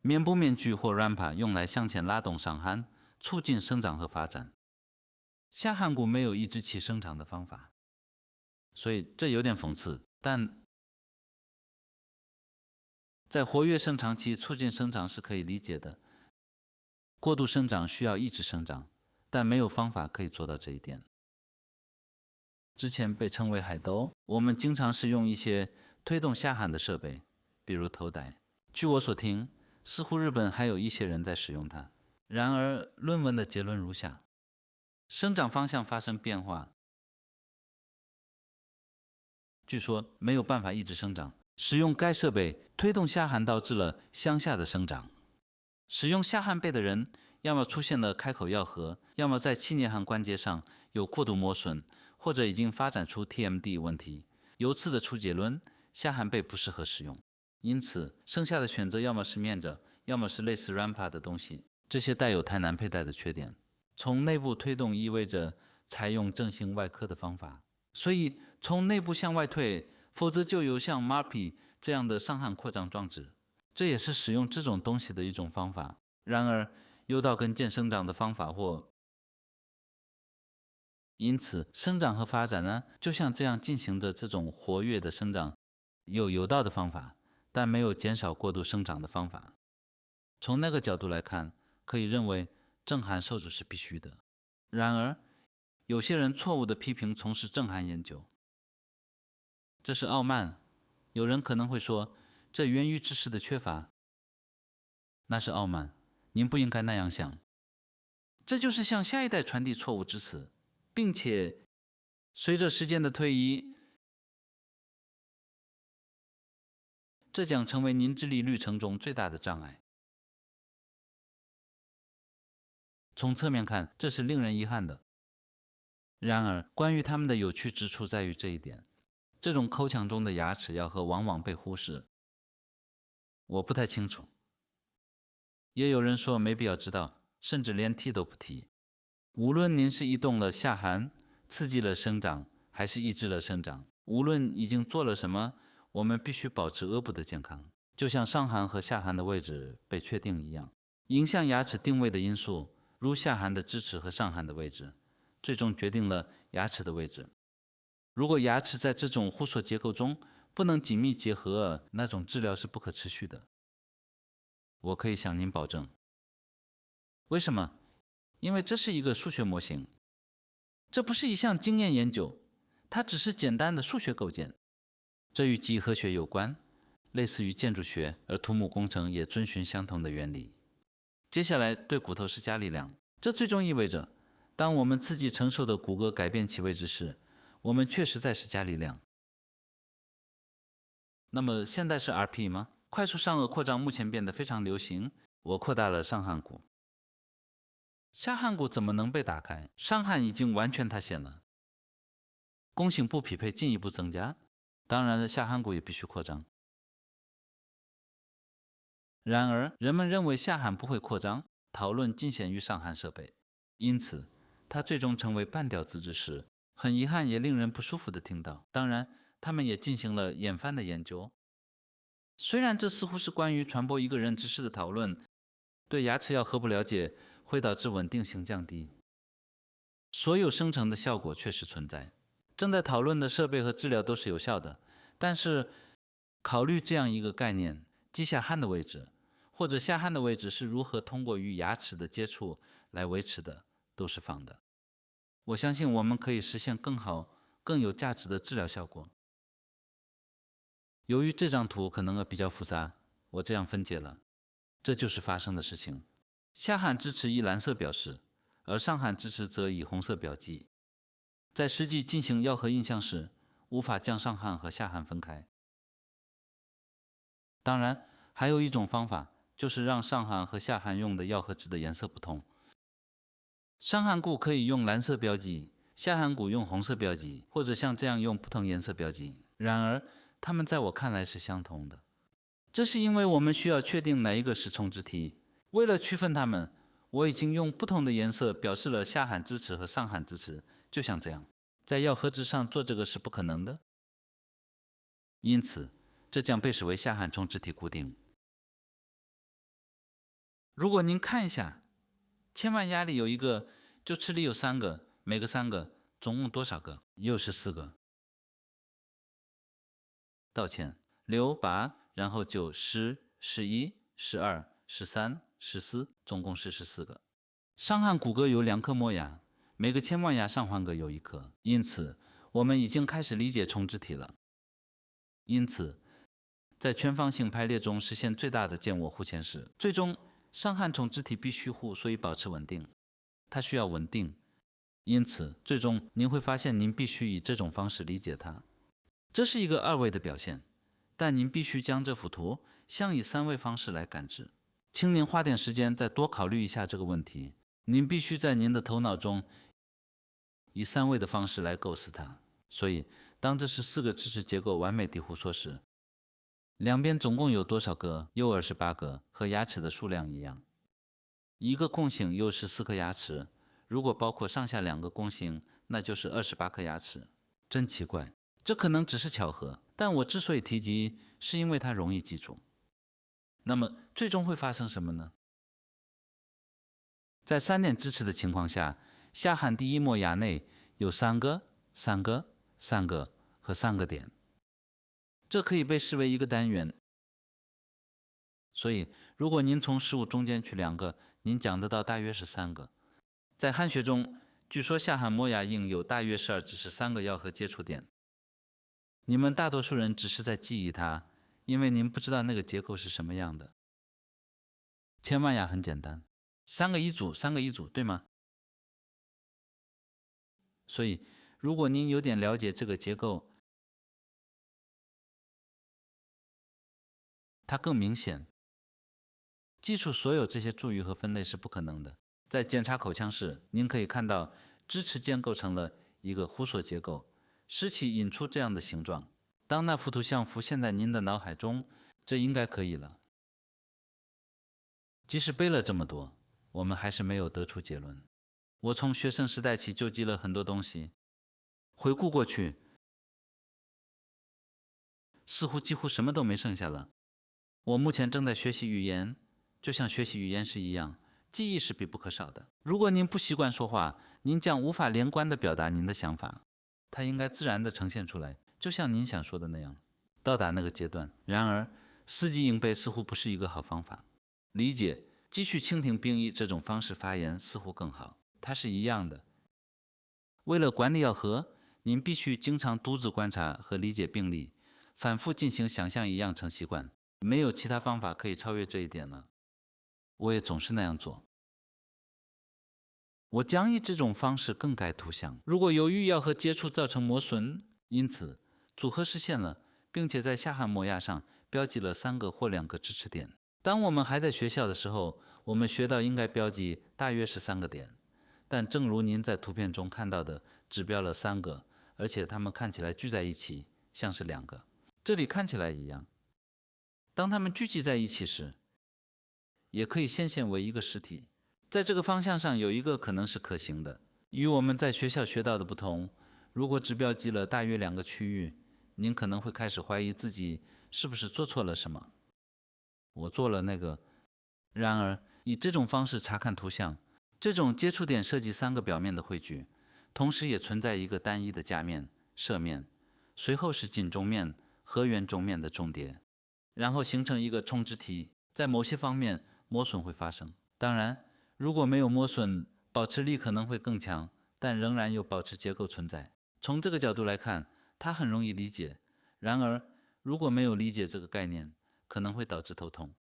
面部面具或 rampa 用来向前拉动上颌，促进生长和发展。下颌骨没有抑制其生长的方法，所以这有点讽刺。但在活跃生长期促进生长是可以理解的。过度生长需要抑制生长，但没有方法可以做到这一点。之前被称为海兜，我们经常使用一些推动下颌的设备，比如头带。据我所听，似乎日本还有一些人在使用它。然而，论文的结论如下：生长方向发生变化。据说没有办法一直生长，使用该设备推动下颌导致了向下的生长。使用下颌背的人，要么出现了开口咬合，要么在气颞颌关节上有过度磨损，或者已经发展出 TMD 问题。由此得出结论，下颌背不适合使用。因此，剩下的选择要么是面着，要么是类似 Rampa 的东西，这些带有太难佩戴的缺点。从内部推动意味着采用正性外科的方法，所以从内部向外退，否则就有像 MARPI 这样的上颌扩张装置。这也是使用这种东西的一种方法。然而，有道跟腱生长的方法因此生长和发展呢，就像这样进行着这种活跃的生长，有道的方法，但没有减少过度生长的方法。从那个角度来看，可以认为正颌受子是必须的。然而，有些人错误地批评从事正颌研究，这是傲慢。有人可能会说，这源于知识的缺乏。那是傲慢，您不应该那样想。这就是向下一代传递错误知识，并且随着时间的推移，这将成为您智力旅程中最大的障碍。从侧面看，这是令人遗憾的。然而，关于它们的有趣之处在于这一点：这种口腔中的牙齿咬合往往被忽视。我不太清楚，也有人说没必要知道，甚至连提都不提。无论您是移动了下颌，刺激了生长，还是抑制了生长，无论已经做了什么，我们必须保持颚部的健康，就像上颌和下颌的位置被确定一样。影响牙齿定位的因素，如下颌的支持和上颌的位置，最终决定了牙齿的位置。如果牙齿在这种互锁结构中不能紧密结合，那种治疗是不可持续的。我可以向您保证。为什么？因为这是一个数学模型，这不是一项经验研究，它只是简单的数学构建。这与几何学有关，类似于建筑学，而土木工程也遵循相同的原理。接下来对骨头施加力量，这最终意味着，当我们刺激承受的骨骼改变其位置时，我们确实在施加力量。那么现在是 RP 吗？快速上颚扩张目前变得非常流行。我扩大了上颌骨，下颌骨怎么能被打开？上颌已经完全塌陷了，弓形不匹配进一步增加。当然了，下颌骨也必须扩张。然而，人们认为下颌不会扩张，讨论仅限于上颌设备，因此它最终成为半吊子之时，很遗憾也令人不舒服地听到。当然，他们也进行了眼翻的研究。虽然这似乎是关于传播一个人知识的讨论，对牙齿咬合不了解会导致稳定性降低。所有生成的效果确实存在，正在讨论的设备和治疗都是有效的，但是考虑这样一个概念，即下颌的位置或者下颌的位置是如何通过与牙齿的接触来维持的，都是放的。我相信我们可以实现更好、更有价值的治疗效果。由于这张图可能比较复杂，我这样分解了。这就是发生的事情。下颌支持以蓝色表示，而上颌支持则以红色标记。在实际进行咬合印象时，无法将上颌和下颌分开。当然，还有一种方法，就是让上颌和下颌用的咬合纸的颜色不同。上颌骨可以用蓝色标记，下颌骨用红色标记，或者像这样用不同颜色标记。然而，它们在我看来是相同的。这是因为我们需要确定哪一个是重置体。为了区分它们，我已经用不同的颜色表示了下颌支持和上颌支持，就像这样。在咬合纸上做这个是不可能的，因此这将被视为下颌重置体固定。如果您看一下，千万压里有一个，就齿里有3个，每个3个，总共多少个？又是4个。道歉，6、8，然后就10、11、12、13、14，总共是14个。上颌骨骼有2颗磨牙，每个千万牙上颌膈有1颗，因此我们已经开始理解重置体了。因此，在全方形排列中实现最大的肩卧弧前时，最终上颌重置体必须弧，所以保持稳定。它需要稳定，因此，最终您会发现您必须以这种方式理解它。这是一个二维的表现，但您必须将这幅图像以三维方式来感知。请您花点时间再多考虑一下这个问题。您必须在您的头脑中以三维的方式来构思它。所以，当这是4个支持结构完美地互缩时，两边总共有多少个？又28个，和牙齿的数量一样。一个共性又是4颗牙齿，如果包括上下2个共性，那就是28颗牙齿。真奇怪，这可能只是巧合，但我之所以提及，是因为它容易记住。那么最终会发生什么呢？在3点支持的情况下，下颌第一磨牙内有3个、3个、3个和3个点，这可以被视为一个单元。所以，如果您从15中间取2个，您讲得到大约是3个。在汉学中，据说下颌磨牙龈有大约12至13个咬合接触点。你们大多数人只是在记忆它，因为您不知道那个结构是什么样的。前弯牙很简单，3个一组，3个一组，对吗？所以，如果您有点了解这个结构，它更明显。记住所有这些注语和分类是不可能的。在检查口腔时，您可以看到支持间构成了一个弧索结构，使其引出这样的形状。当那幅图像浮现在您的脑海中，这应该可以了。即使背了这么多，我们还是没有得出结论。我从学生时代起就记了很多东西，回顾过去，似乎几乎什么都没剩下了。我目前正在学习语言，就像学习语言时一样，记忆是必不可少的。如果您不习惯说话，您将无法连贯地表达您的想法，它应该自然地呈现出来，就像您想说的那样，到达那个阶段。然而，4级硬背似乎不是一个好方法。理解、继续倾听并以这种方式发言似乎更好。它是一样的。为了管理咬合，您必须经常独自观察和理解病例，反复进行想象一样成习惯。没有其他方法可以超越这一点了。我也总是那样做。我将以这种方式更改图像。如果由于咬合接触造成磨损，因此组合实现了，并且在下颌磨牙上标记了3个或2个支持点。当我们还在学校的时候，我们学到应该标记大约是3个点，但正如您在图片中看到的，只标了3个，而且它们看起来聚在一起，像是2个。这里看起来一样。当它们聚集在一起时，也可以显现为一个实体。在这个方向上有一个可能是可行的。与我们在学校学到的不同，如果只标记了大约2个区域，您可能会开始怀疑自己是不是做错了什么。我做了那个。然而，以这种方式查看图像，这种接触点涉及3个表面的汇聚，同时也存在一个单一的夹面、摄面，随后是近中面、和圆中面的重叠，然后形成一个冲支体。在某些方面，磨损会发生。当然，如果没有磨损，保持力可能会更强，但仍然有保持结构存在。从这个角度来看，它很容易理解。然而，如果没有理解这个概念，可能会导致头痛。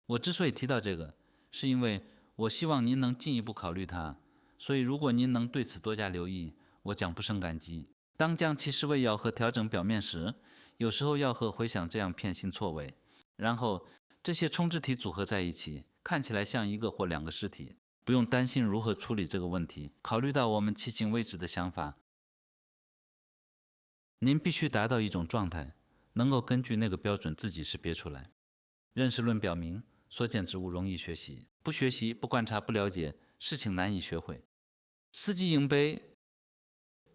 我之所以提到这个，是因为我希望您能进一步考虑它，所以如果您能对此多加留意，我将不胜感激。当将其视为咬合调整表面时，有时候咬合会像这样偏心错位，然后这些冲支体组合在一起，看起来像1个或2个实体。不用担心如何处理这个问题。考虑到我们迄今为止的想法，您必须达到一种状态，能够根据那个标准自己识别出来。认识论表明，所见之物容易学习，不学习、不观察、不了解，事情难以学会。4级硬背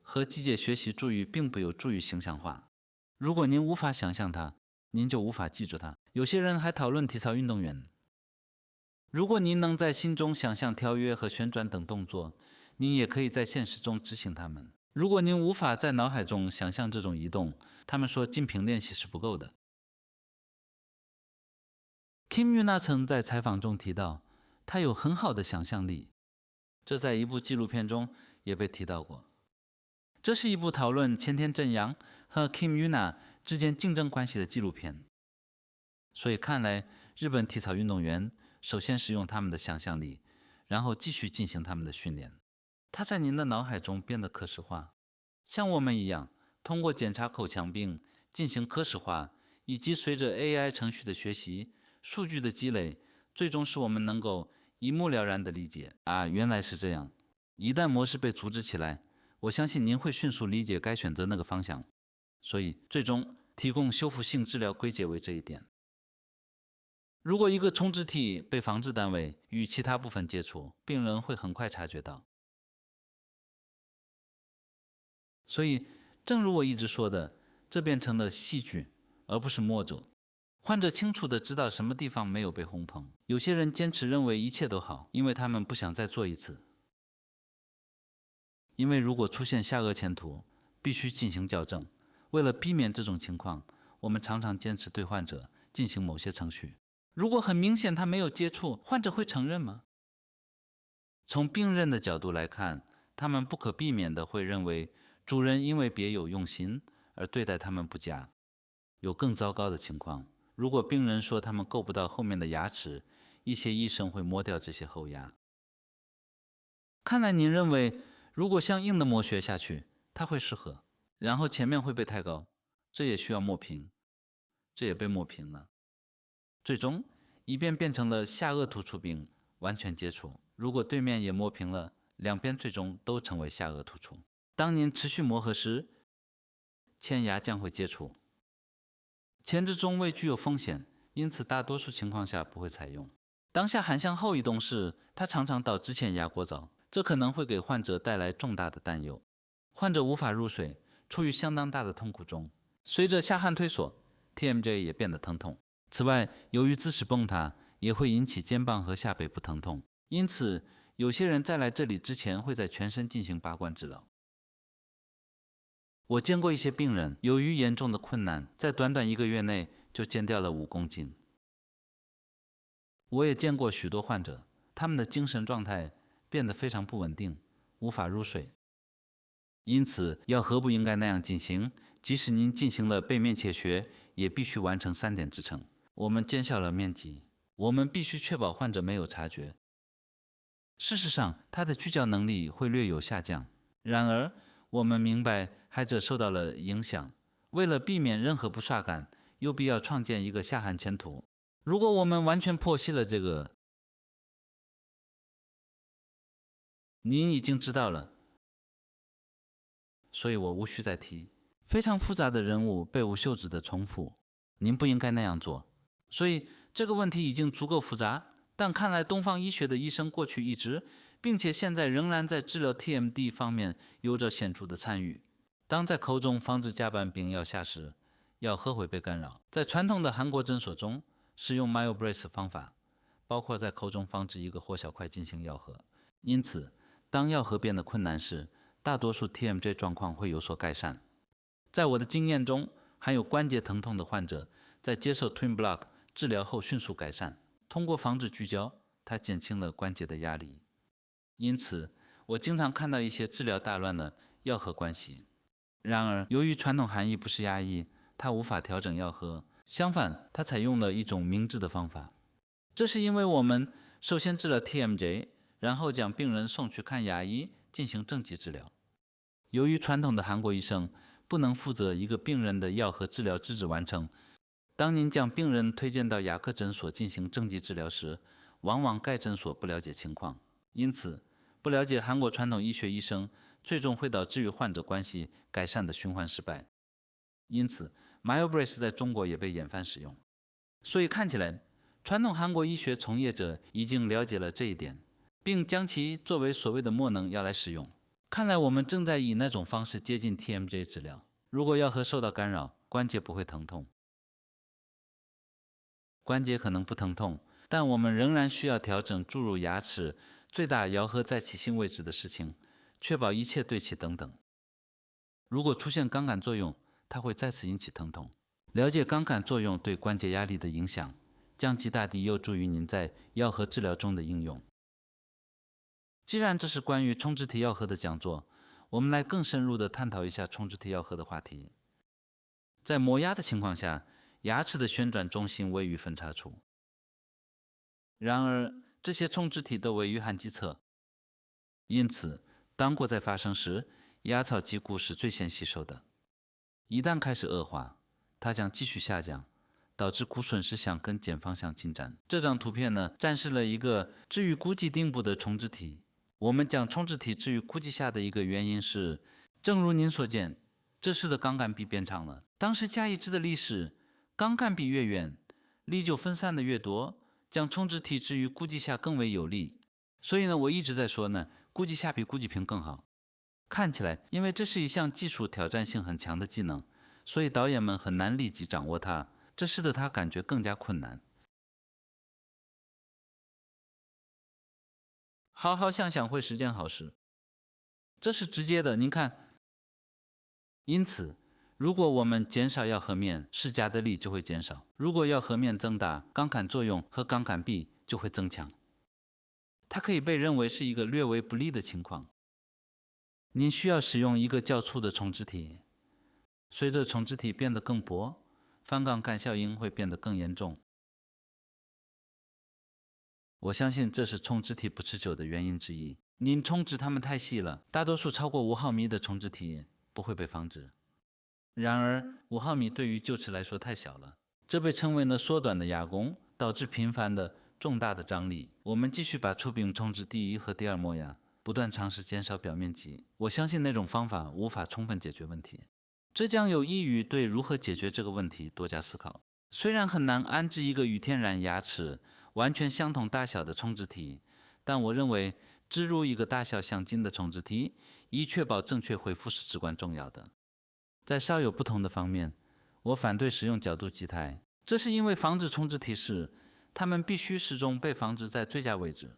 和机械学习注语并不有助于形象化。如果您无法想象它，您就无法记住它。有些人还讨论体操运动员。如果您能在心中想象跳跃和旋转等动作，您也可以在现实中执行它们。如果您无法在脑海中想象这种移动，他们说仅凭练习是不够的。Kim Yuna 曾在采访中提到，他有很好的想象力，这在一部纪录片中也被提到过。这是一部讨论前田真阳和 Kim Yuna 之间竞争关系的纪录片。所以看来，日本体操运动员首先使用他们的想象力，然后继续进行他们的训练。它在您的脑海中变得可视化，像我们一样，通过检查口腔病进行可视化，以及随着 AI 程序的学习、数据的积累，最终使我们能够一目了然地理解原来是这样。一旦模式被组织起来，我相信您会迅速理解该选择那个方向。所以，最终提供修复性治疗归结为这一点。如果一个充质体被防治单位与其他部分接触，病人会很快察觉到。所以，正如我一直说的，这变成了戏剧，而不是魔咒。患者清楚地知道什么地方没有被轰碰。有些人坚持认为一切都好，因为他们不想再做一次。因为如果出现下颚前凸，必须进行矫正。为了避免这种情况，我们常常坚持对患者进行某些程序。如果很明显他没有接触，患者会承认吗？从病人的角度来看，他们不可避免地会认为主人因为别有用心而对待他们不佳。有更糟糕的情况，如果病人说他们够不到后面的牙齿，一些医生会磨掉这些后牙。看来您认为，如果像硬的磨削下去，它会适合，然后前面会被抬高，这也需要磨平，这也被磨平了。最终，以便变成了下颚突出并完全接触。如果对面也磨平了，两边最终都成为下颚突出。当您持续磨合时，前牙将会接触。前置中位具有风险，因此大多数情况下不会采用。当下含向后移动时，它常常导致前牙过早，这可能会给患者带来重大的担忧。患者无法入睡，处于相当大的痛苦中。随着下颌推锁 ，TMJ 也变得疼痛。此外，由于姿势崩塌，也会引起肩膀和下背部疼痛。因此，有些人在来这里之前会在全身进行拔罐治疗。我见过一些病人，由于严重的困难，在短短1个月内就减掉了5公斤。我也见过许多患者，他们的精神状态变得非常不稳定，无法入睡。因此，药核不应该那样进行。即使您进行了背面切削，也必须完成3点支撑。我们减小了面积，我们必须确保患者没有察觉。事实上，他的聚焦能力会略有下降。然而，我们明白孩子受到了影响。为了避免任何不适感，又必要创建一个下颌前凸。如果我们完全剖析了这个，您已经知道了，所以我无需再提。非常复杂的人物被无休止的重复，您不应该那样做。所以这个问题已经足够复杂，但看来东方医学的医生过去一直，并且现在仍然在治疗 TMD 方面有着显著的参与。当在口中防止甲板丙药下时，药核会被干扰。在传统的韩国诊所中，使用 MyoBrace 方法，包括在口中放置一个活小块进行药核。因此，当药核变得困难时，大多数 TMJ 状况会有所改善。在我的经验中，含有关节疼痛的患者在接受 Twin Block 治疗后迅速改善。通过防止聚焦，它减轻了关节的压力。因此，我经常看到一些治疗大乱的药核关系。然而，由于传统含义不是压抑，它无法调整药核。相反，它采用了一种明智的方法。这是因为我们首先治了 TMJ， 然后将病人送去看牙医进行正畸治疗。由于传统的韩国医生不能负责一个病人的药核治疗资质完成，当您将病人推荐到牙科诊所进行正畸治疗时，往往该诊所不了解情况。因此，不了解韩国传统医学医生最终会导致与患者关系改善的循环失败。因此 MyoBrace 在中国也被广泛使用。所以看起来，传统韩国医学从业者已经了解了这一点，并将其作为所谓的末能药来使用。看来我们正在以那种方式接近 TMJ 治疗。如果药核受到干扰，关节不会疼痛。关节可能不疼痛，但我们仍然需要调整注入牙齿最大咬合在其新位置的事情，确保一切对齐等等。如果出现杠杆作用，它会再次引起疼痛。了解杠杆作用对关节压力的影响，将极大地有助于您在药核治疗中的应用。既然这是关于充质体药核的讲座，我们来更深入地探讨一下充质体药核的话题。在磨牙的情况下，牙齿的旋转中心位于分叉处。然而，这些充质体都位于颌基侧，因此当过在发生时，压草剂固是最先吸收的。一旦开始恶化，它将继续下降，导致骨损失向跟减方向进展。这张图片呢，展示了一个置于估计顶部的冲质体。我们将冲质体置于估计下的一个原因是，正如您所见，这时的钢杆臂变长了。当时加一支的力是，钢杆臂越远，力就分散的越多，将冲质体置于估计下更为有利。所以呢，我一直在说呢，估计下比估计平更好。看起来，因为这是一项技术挑战性很强的技能，所以导演们很难立即掌握它，这使得它感觉更加困难。好好想想会是件好事，这是直接的。您看，因此，如果我们减少咬合面，施加的力就会减少；如果咬合面增大，钢杆作用和钢杆臂就会增强。它可以被认为是一个略为不利的情况。您需要使用一个较粗的冲质体，随着冲质体变得更薄，翻杠杆效应会变得更严重。我相信这是冲质体不持久的原因之一。您冲质它们太细了，大多数超过5毫米的冲质体不会被防止。然而，5毫米对于臼齿来说太小了，这被称为了缩短的压弓，导致频繁的重大的张力。我们继续把出柄冲至第一和第二磨牙，不断尝试减少表面积。我相信那种方法无法充分解决问题，这将有益于对如何解决这个问题多加思考。虽然很难安置一个与天然牙齿完全相同大小的冲质体，但我认为植入一个大小相近的冲质体，以确保正确恢复是至关重要的。在稍有不同的方面，我反对使用角度基台，这是因为防止冲质体时，它们必须始终被放置在最佳位置。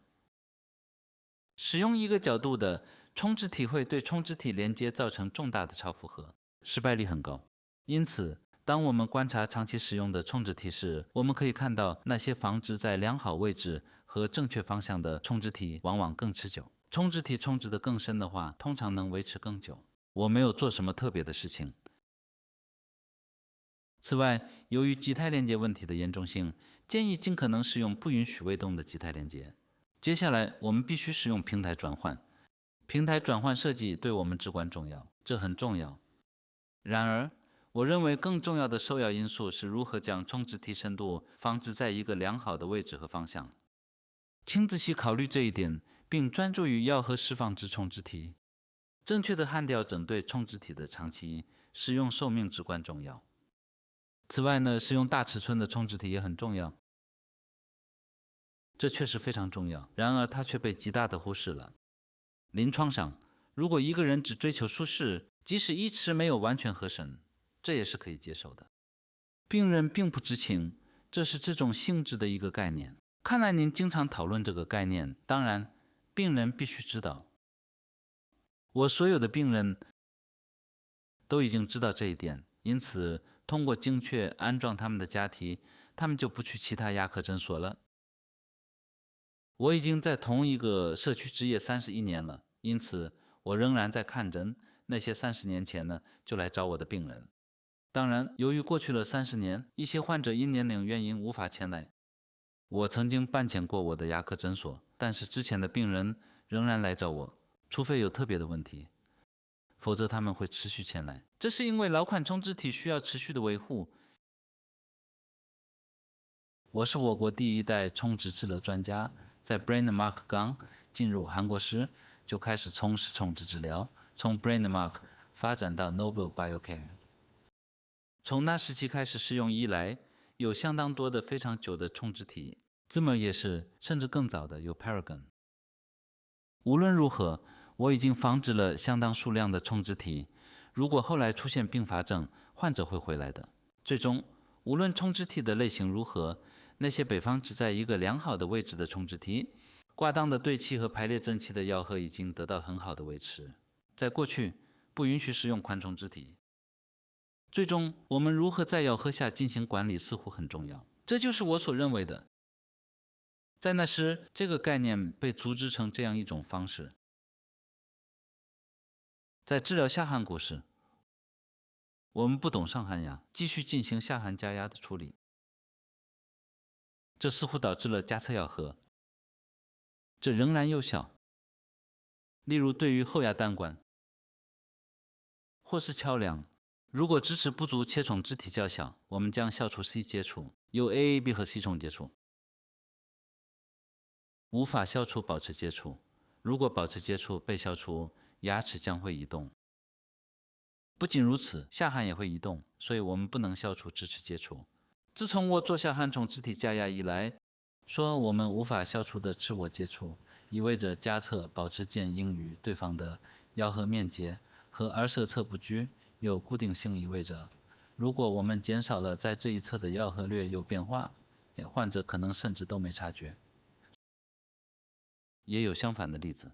使用一个角度的冲质体会对冲质体连接造成重大的超负荷，失败率很高。因此，当我们观察长期使用的冲质体时，我们可以看到那些放置在良好位置和正确方向的冲质体往往更持久。冲质体冲质得更深的话，通常能维持更久。我没有做什么特别的事情。此外，由于基态连接问题的严重性，建议尽可能使用不允许微动的基态连接。接下来，我们必须使用平台转换。平台转换设计对我们至关重要，这很重要。然而，我认为更重要的首要因素是如何将冲质体深度放置在一个良好的位置和方向。请仔细考虑这一点，并专注于咬合释放之冲质体。正确的焊掉整对冲质体的长期使用寿命至关重要。此外呢，使用大尺寸的冲质体也很重要，这确实非常重要。然而，它却被极大的忽视了。临床上，如果一个人只追求舒适，即使医齿没有完全合身，这也是可以接受的。病人并不知情，这是这种性质的一个概念。看来您经常讨论这个概念，当然，病人必须知道。我所有的病人都已经知道这一点，因此通过精确安装他们的假体，他们就不去其他牙科诊所了。我已经在同一个社区执业31年了，因此我仍然在看诊那些30年前呢就来找我的病人。当然，由于过去了30年，一些患者因年龄原因无法前来。我曾经搬迁过我的牙科诊所，但是之前的病人仍然来找我，除非有特别的问题，否则他们会持续前来。这是因为老款冲质体需要持续的维护。我是我国第一代冲质治疗专家，在 Brainmark 刚进入韩国时就开始从事冲质治疗，从 Brainmark 发展到 Nobel Biocare。从那时期开始使用以来，有相当多的非常久的冲质体，Zimmer也是，甚至更早的有 Paragon。无论如何，我已经防止了相当数量的冲质体。如果后来出现并发症，患者会回来的。最终，无论冲质体的类型如何，那些被放置在一个良好的位置的冲质体，挂档的对齐和排列整齐的咬合已经得到很好的维持。在过去，不允许使用宽冲质体。最终，我们如何在咬合下进行管理似乎很重要。这就是我所认为的。在那时，这个概念被组织成这样一种方式。在治疗下颌骨时，我们不懂上颌牙，继续进行下颌加压的处理，这似乎导致了加侧咬合。这仍然有效。例如对于后牙弹管或是桥梁，如果支持不足切虫肢体较小，我们将消除 C 接触，由 AAB 和 C 虫接触。无法消除保持接触，如果保持接触被消除，牙齿将会移动。不仅如此，下颌也会移动，所以我们不能消除支持接触。自从我做下颌虫肢体加压以来，说我们无法消除的吃握接触，意味着加侧保持键应与对方的咬合面接和耳舌侧不拘有固定性，意味着如果我们减少了在这一侧的咬合略有变化，患者可能甚至都没察觉。也有相反的例子，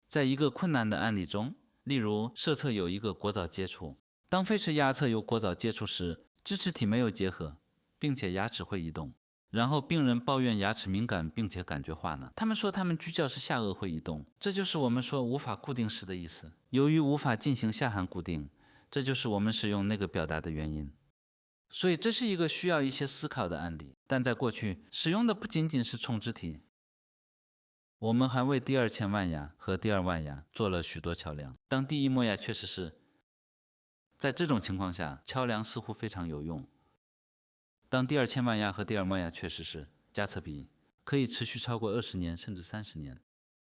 在一个困难的案例中，例如舌侧有一个果藻接触，当飞齿牙侧有果藻接触时，支持体没有结合，并且牙齿会移动。然后病人抱怨牙齿敏感并且感觉化呢，他们说他们居教时下颚会移动，这就是我们说无法固定时的意思。由于无法进行下颌固定，这就是我们使用那个表达的原因。所以这是一个需要一些思考的案例，但在过去使用的不仅仅是冲肢体，我们还为第二前腕牙和第二腕牙做了许多桥梁。当第一磨牙确实是，在这种情况下，桥梁似乎非常有用。当第二前腕牙和第二磨牙确实是，加侧比可以持续超过20年甚至30年。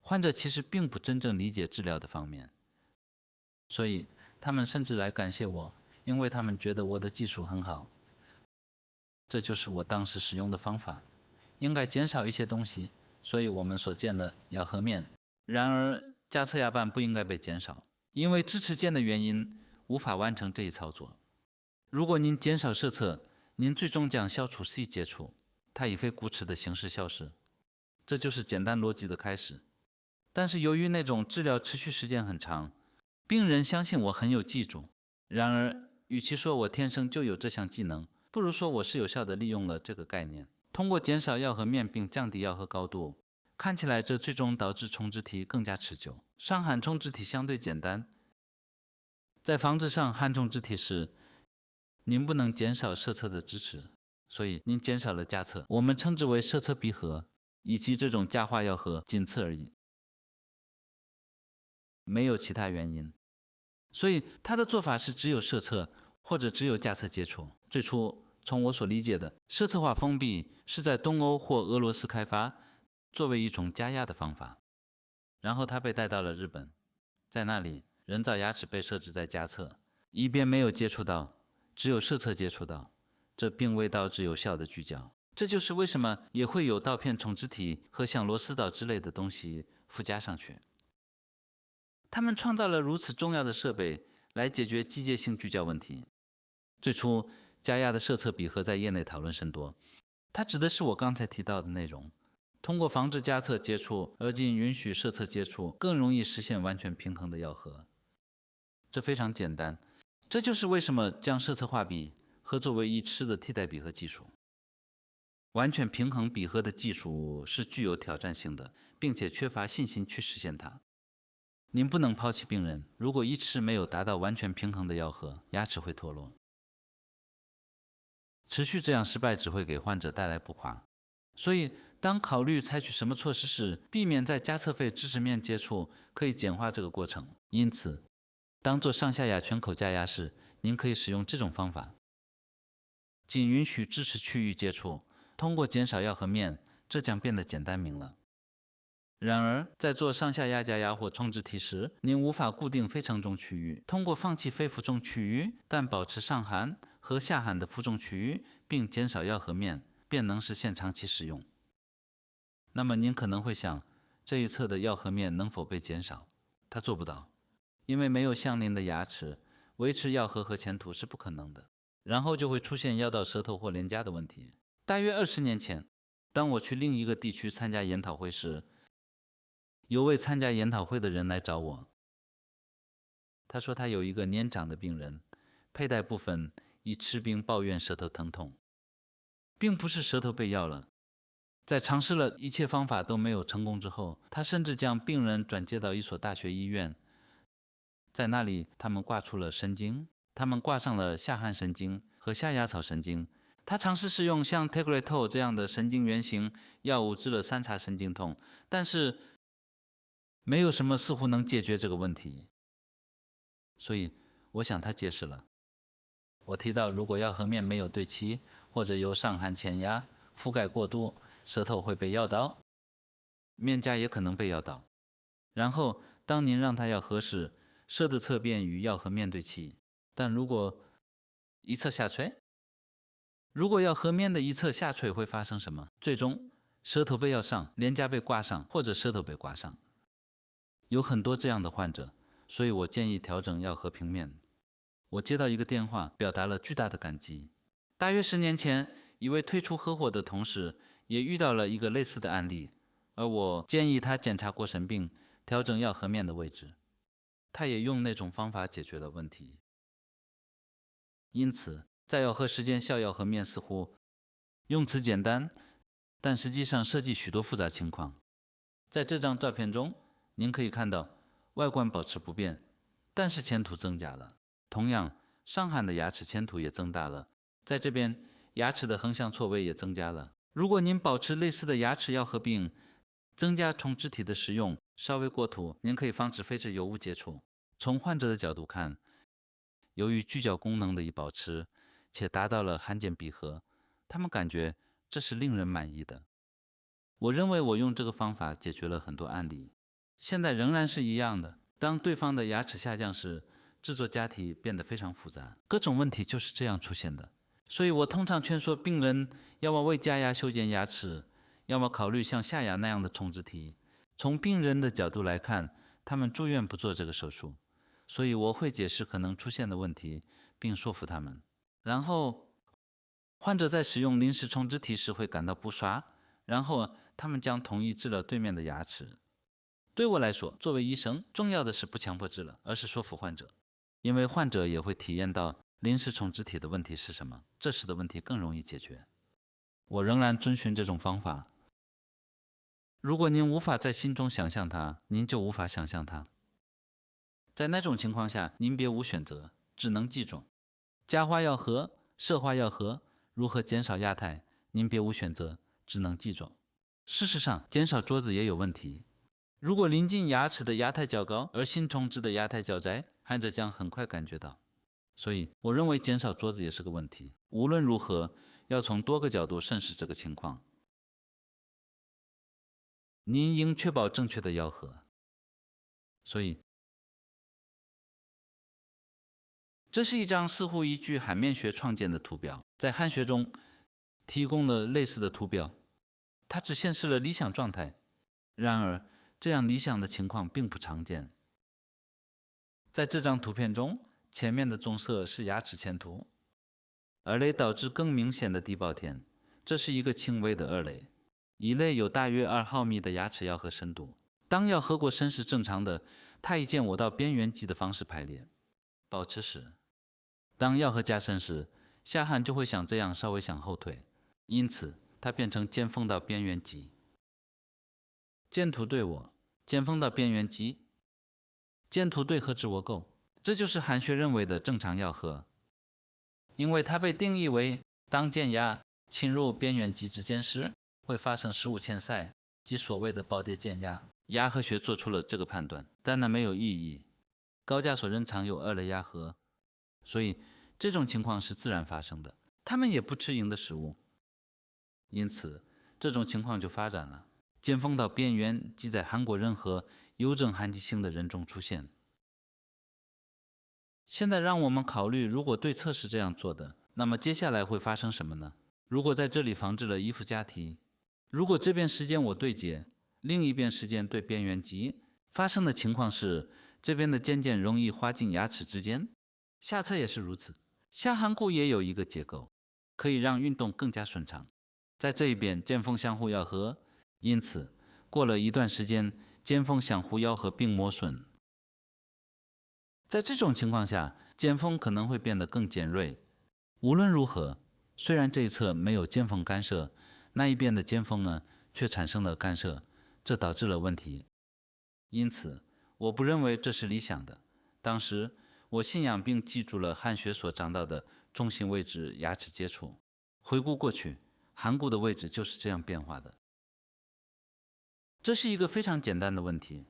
患者其实并不真正理解治疗的方面，所以他们甚至来感谢我，因为他们觉得我的技术很好。这就是我当时使用的方法，应该减少一些东西，所以我们所见的咬合面。然而加侧牙瓣不应该被减少，因为支持键的原因无法完成这一操作。如果您减少舌侧，您最终将消除 C 接触，它以非骨齿的形式消失。这就是简单逻辑的开始。但是由于那种治疗持续时间很长，病人相信我很有技术。然而与其说我天生就有这项技能，不如说我是有效地利用了这个概念，通过减少咬合面并降低咬合高度，看起来这最终导致冲肢体更加持久。上颌冲肢体相对简单，在防治上颌冲肢体时，您不能减少舌侧的支持，所以您减少了加侧，我们称之为舌侧闭合，以及这种加化咬合，仅此而已，没有其他原因。所以他的做法是只有舌侧或者只有加侧接触。最初从我所理解的，舌侧化封闭是在东欧或俄罗斯开发，作为一种加压的方法。然后他被带到了日本，在那里人造牙齿被设置在加侧，一边没有接触到，只有舌侧接触到，这并未导致有效的聚焦。这就是为什么也会有刀片冲肢体和像螺丝刀之类的东西附加上去。他们创造了如此重要的设备来解决机械性聚焦问题。最初加压的舌侧闭合在业内讨论甚多，它指的是我刚才提到的内容。通过防止加侧接触而仅允许舌侧接触，更容易实现完全平衡的咬合。这非常简单，这就是为什么将舌侧化闭和作为一吃的替代闭合技术。完全平衡闭合的技术是具有挑战性的，并且缺乏信心去实现它。您不能抛弃病人，如果一吃没有达到完全平衡的咬合，牙齿会脱落。持续这样失败只会给患者带来不垮。所以当考虑采取什么措施时，避免在加侧肺支持面接触，可以简化这个过程。因此当做上下牙全口加压时，您可以使用这种方法，仅允许支持区域接触，通过减少咬合面，这将变得简单明了。然而在做上下牙加压或冲肢体时，您无法固定非承重区域，通过放弃非负重区域，但保持上颌和下颌的负重区域，并减少咬合面，便能实现长期使用。那么您可能会想，这一侧的咬合面能否被减少？它做不到，因为没有相邻的牙齿，维持咬合和前凸是不可能的。然后就会出现咬到舌头或脸颊的问题。大约20年前，当我去另一个地区参加研讨会时，有位参加研讨会的人来找我，他说他有一个年长的病人，佩戴部分已吃并抱怨舌头疼痛，并不是舌头被咬了。在尝试了一切方法都没有成功之后，他甚至将病人转接到一所大学医院，在那里他们挂出了神经，他们挂上了下颌神经和下牙槽神经。他尝试使用像 Tegretol 这样的神经原型药物治了3叉神经痛，但是没有什么似乎能解决这个问题。所以我想他解释了。我提到，如果药和面没有对齐，或者由上颌前压覆盖过度，舌头会被咬到，面颊也可能被咬到。然后当您让他要合时，舌的侧边与药和面对齐，但如果一侧下垂，如果要和面的一侧下垂会发生什么？最终舌头被咬上，脸颊被刮伤，或者舌头被刮伤。有很多这样的患者，所以我建议调整药和平面。我接到一个电话，表达了巨大的感激。大约10年前，一位退出合伙的同事也遇到了一个类似的案例，而我建议他检查过神病，调整药和面的位置。他也用那种方法解决了问题。因此，在药和时间效药和面似乎用词简单，但实际上涉及许多复杂情况。在这张照片中，您可以看到外观保持不变，但是前凸增加了。同样，上颌的牙齿前凸也增大了，在这边牙齿的横向错位也增加了。如果您保持类似的牙齿要合并，增加冲肢体的使用，稍微过凸，您可以防止非脂有污接触。从患者的角度看，由于聚焦功能的已保持，且达到了颌间闭合，他们感觉这是令人满意的。我认为我用这个方法解决了很多案例。现在仍然是一样的，当对方的牙齿下降时，制作假体变得非常复杂，各种问题就是这样出现的。所以我通常劝说病人要么为假牙修剪牙齿，要么考虑像下牙那样的冲肢体。从病人的角度来看，他们住院不做这个手术，所以我会解释可能出现的问题，并说服他们。然后患者在使用临时冲肢体时会感到不爽，然后他们将同意治疗对面的牙齿。对我来说，作为医生，重要的是不强迫治疗，而是说服患者，因为患者也会体验到临时冲肢体的问题是什么，这时的问题更容易解决。我仍然遵循这种方法。如果您无法在心中想象它，您就无法想象它。在那种情况下，您别无选择，只能记住加花要合，设花要合，如何减少压态，您别无选择，只能记住。事实上，减少桌子也有问题。如果临近牙齿的压态较高，而新重置的压态较窄，患者将很快感觉到。所以，我认为减少桌子也是个问题。无论如何，要从多个角度审视这个情况。您应确保正确的咬合。所以，这是一张似乎依据颌面学创建的图表，在汉学中提供了类似的图表，它只显示了理想状态。然而，这样理想的情况并不常见。在这张图片中，前面的棕色是牙齿前凸，二类导致更明显的低暴天，这是一个轻微的二类。一类有大约2毫米的牙齿咬合深度。当咬合过深是正常的，它以见我到边缘肌的方式排列。保持时，当咬合加深时，下颌就会像这样稍微向后退，因此它变成尖锋到边缘肌。剑突对我，尖锋到边缘肌，剑突对合至我垢，这就是颌学认为的正常咬合。因为它被定义为当剑牙侵入边缘肌之间时，会发生食物嵌塞，即所谓的暴跌剑牙。牙科学做出了这个判断，但那没有意义。高加索人常有2类牙颌，所以这种情况是自然发生的。他们也不吃硬的食物，因此这种情况就发展了。尖锋到边缘即在韩国任何有症寒疾性的人中出现。现在让我们考虑，如果对侧是这样做的，那么接下来会发生什么呢？如果在这里防治了依附假体，如果这边时间我对接，另一边时间对边缘肌，发生的情况是这边的尖尖容易滑进牙齿之间，下侧也是如此。下颌骨也有一个结构，可以让运动更加顺畅。在这一边尖锋相互咬合，因此过了一段时间，尖锋相互咬合并磨损。在这种情况下，尖锋可能会变得更尖锐。无论如何，虽然这一侧没有尖锋干涉，那一边的尖锋呢却产生了干涉，这导致了问题。因此，我不认为这是理想的。当时我信仰并记住了汉学所讲到的中心位置牙齿接触。回顾过去，颌骨的位置就是这样变化的。这是一个非常简单的问题，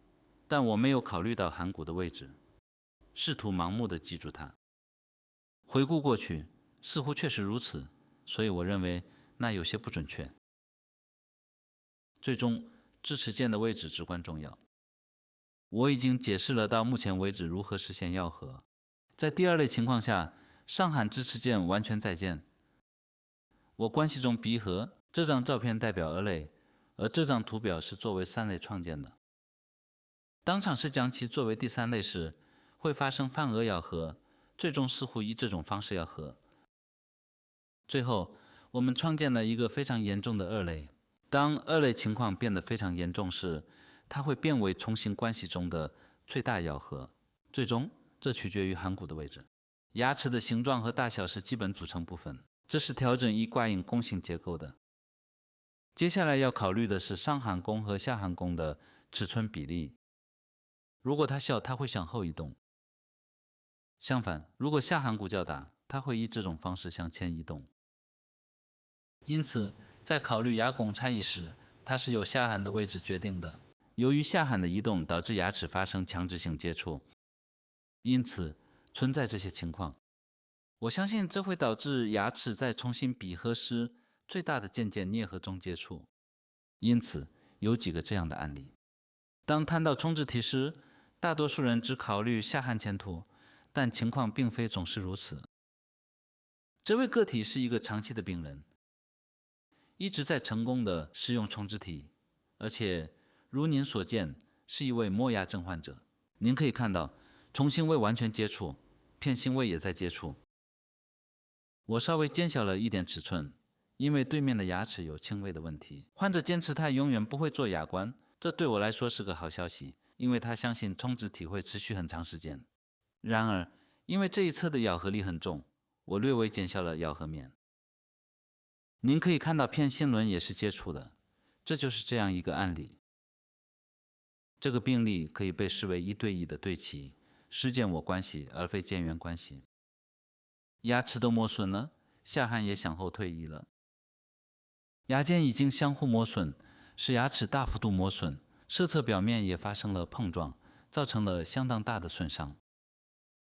但我没有考虑到颌骨的位置，试图盲目地记住它。回顾过去，似乎确实如此，所以我认为那有些不准确。最终，支持键的位置至关重要。我已经解释了到目前为止如何实现咬合。在第二类情况下，上颌支持键完全在键。我关系中鼻颌，这张照片代表二类，而这张图表是作为三类创建的。当场是将其作为第三类时，会发生泛腭咬合，最终似乎以这种方式咬合。最后，我们创建了一个非常严重的二类。当二类情况变得非常严重时，它会变为重形关系中的最大咬合。最终，这取决于颌骨的位置。牙齿的形状和大小是基本组成部分，这是调整一挂印弓形结构的。接下来要考虑的是上颌弓和下颌弓的尺寸比例。如果它小，它会向后移动；相反，如果下颌骨较大，它会以这种方式向前移动。因此，在考虑牙弓差异时，它是由下颌的位置决定的。由于下颌的移动导致牙齿发生强制性接触，因此存在这些情况。我相信这会导致牙齿在重新闭合时最大的渐渐啮合中接触。因此，有几个这样的案例。当谈到冲植体时，大多数人只考虑下颌前凸，但情况并非总是如此。这位个体是一个长期的病人，一直在成功地使用冲植体，而且如您所见，是一位磨牙症患者。您可以看到，重心未完全接触，片心位也在接触。我稍微减小了一点尺寸，因为对面的牙齿有轻微的问题。患者坚持他永远不会做牙冠，这对我来说是个好消息，因为他相信冲植体会持续很长时间。然而，因为这一侧的咬合力很重，我略微减小了咬合面。您可以看到片心轮也是接触的，这就是这样一个案例。这个病例可以被视为1对1的对齐，施渐我关系而非渐缘关系。牙齿都磨损了，下颌也向后退移了。牙间已经相互磨损，使牙齿大幅度磨损，舌侧表面也发生了碰撞，造成了相当大的损伤。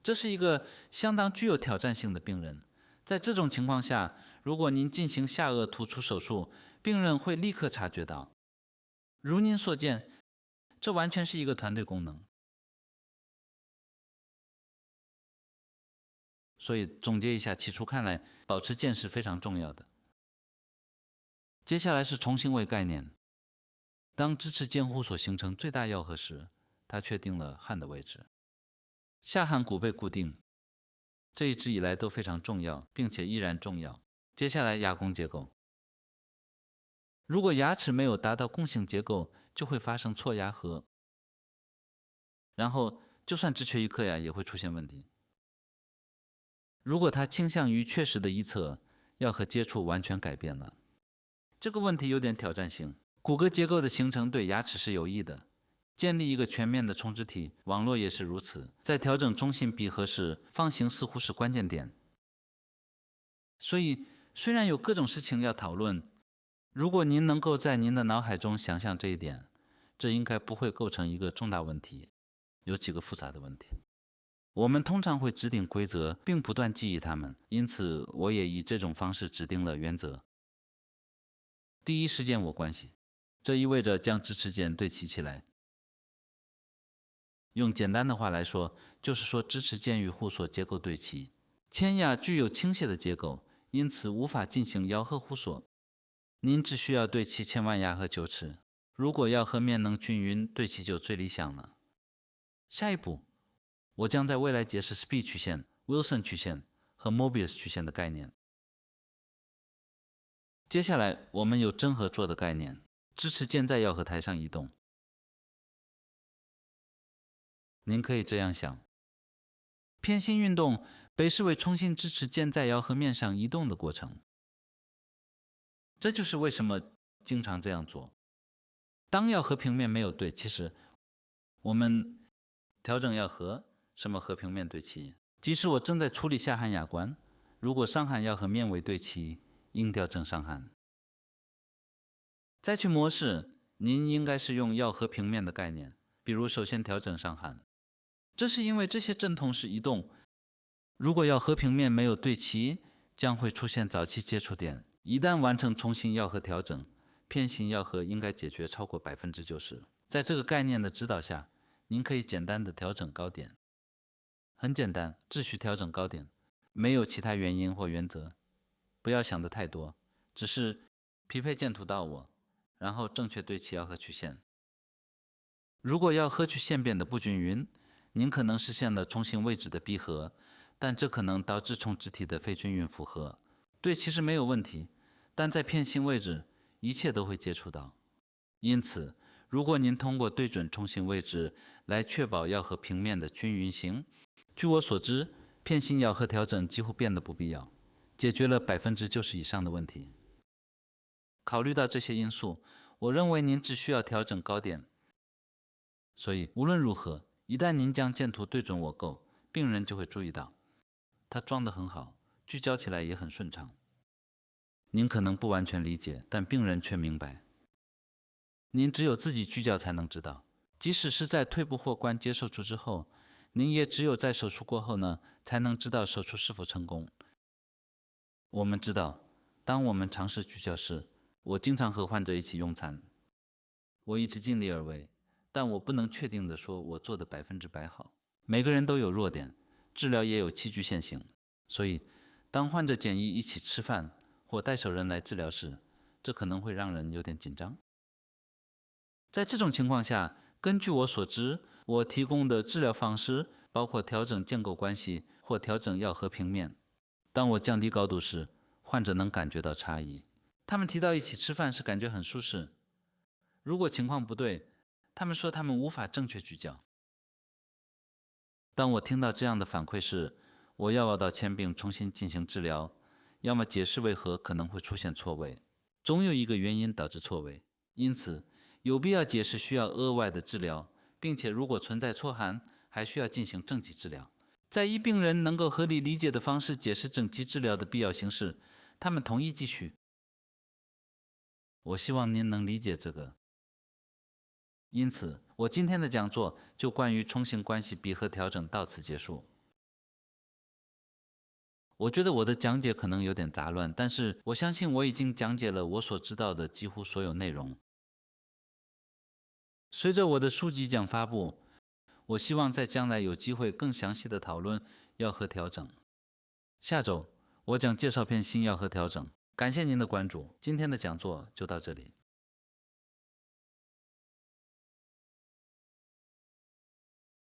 这是一个相当具有挑战性的病人。在这种情况下，如果您进行下颚突出手术，病人会立刻察觉到。如您所见，这完全是一个团队功能。所以总结一下，起初看来，保持键是非常重要的。接下来是重形位概念。当支持键互所形成最大咬合时，它确定了颌的位置。下颌骨被固定，这一直以来都非常重要，并且依然重要。接下来牙弓结构。如果牙齿没有达到弓形结构，就会发生错牙合，然后就算只缺一颗牙也会出现问题。如果它倾向于确实的一侧，要和接触完全改变了。这个问题有点挑战性。骨骼结构的形成对牙齿是有益的，建立一个全面的冲植体网络也是如此。在调整中心闭合时，方形似乎是关键点。所以，虽然有各种事情要讨论，如果您能够在您的脑海中想象这一点，这应该不会构成一个重大问题。有几个复杂的问题。我们通常会制定规则，并不断记忆它们，因此我也以这种方式制定了原则。第一，施渐我关系，这意味着将支持键对齐起来。用简单的话来说，就是说支持键与互所结构对齐。前牙具有倾斜的结构，因此无法进行咬合互所。您只需要对齐前弯牙和臼齿，如果咬合面能均匀，对齐就最理想了。下一步，我将在未来解释 Speed 曲线、Wilson 曲线和 Mobius 曲线的概念。接下来，我们有真合作的概念，支持键在咬合台上移动。您可以这样想：偏心运动被视为重新支持键在咬合面上移动的过程。这就是为什么经常这样做。当咬合平面没有对齐时，我们调整咬合，什么和平面对齐。即使我正在处理下颌牙冠，如果上颌要和面为对齐，应调整上颌。再去模式，您应该是用咬合平面的概念，比如首先调整上颌，这是因为这些阵痛是移动，如果要和平面没有对齐，将会出现早期接触点。一旦完成重心咬合调整，片心咬合应该解决超过90%。在这个概念的指导下，您可以简单的调整高点。很简单，只需调整高点，没有其他原因或原则。不要想得太多，只是匹配剑突到我，然后正确对齐咬合曲线。如果要合曲线变得不均匀，您可能实现了重心位置的闭合，但这可能导致冲肢体的非均匀负荷。对齐是没有问题，但在片心位置，一切都会接触到。因此，如果您通过对准重心位置来确保咬合平面的均匀性，据我所知，片心咬合调整几乎变得不必要，解决了90%以上的问题。考虑到这些因素，我认为您只需要调整高点。所以无论如何，一旦您将剑突对准我够，病人就会注意到，他装得很好，聚焦起来也很顺畅。您可能不完全理解，但病人却明白。您只有自己聚焦才能知道，即使是在退部或关节手术之后，您也只有在手术过后呢，才能知道手术是否成功。我们知道，当我们尝试聚焦时，我经常和患者一起用餐，我一直尽力而为，但我不能确定地说我做的100%好。每个人都有弱点，治疗也有其局限性，所以当患者建议一起吃饭或带手人来治疗时，这可能会让人有点紧张。在这种情况下，根据我所知，我提供的治疗方式包括调整建构关系或调整咬合平面。当我降低高度时，患者能感觉到差异。他们提到一起吃饭时感觉很舒适。如果情况不对，他们说他们无法正确聚焦。当我听到这样的反馈时，我要不到签并重新进行治疗，要么解释为何可能会出现错位。总有一个原因导致错位，因此有必要解释需要额外的治疗，并且如果存在错颌，还需要进行正极治疗。在以病人能够合理理解的方式解释正极治疗的必要性时，他们同意继续。我希望您能理解这个。因此，我今天的讲座就关于重形关系闭合调整到此结束。我觉得我的讲解可能有点杂乱，但是我相信我已经讲解了我所知道的几乎所有内容。随着我的书籍讲发布，我希望在将来有机会更详细的讨论咬合调整。下周我将介绍片新咬合调整。感谢您的关注，今天的讲座就到这里。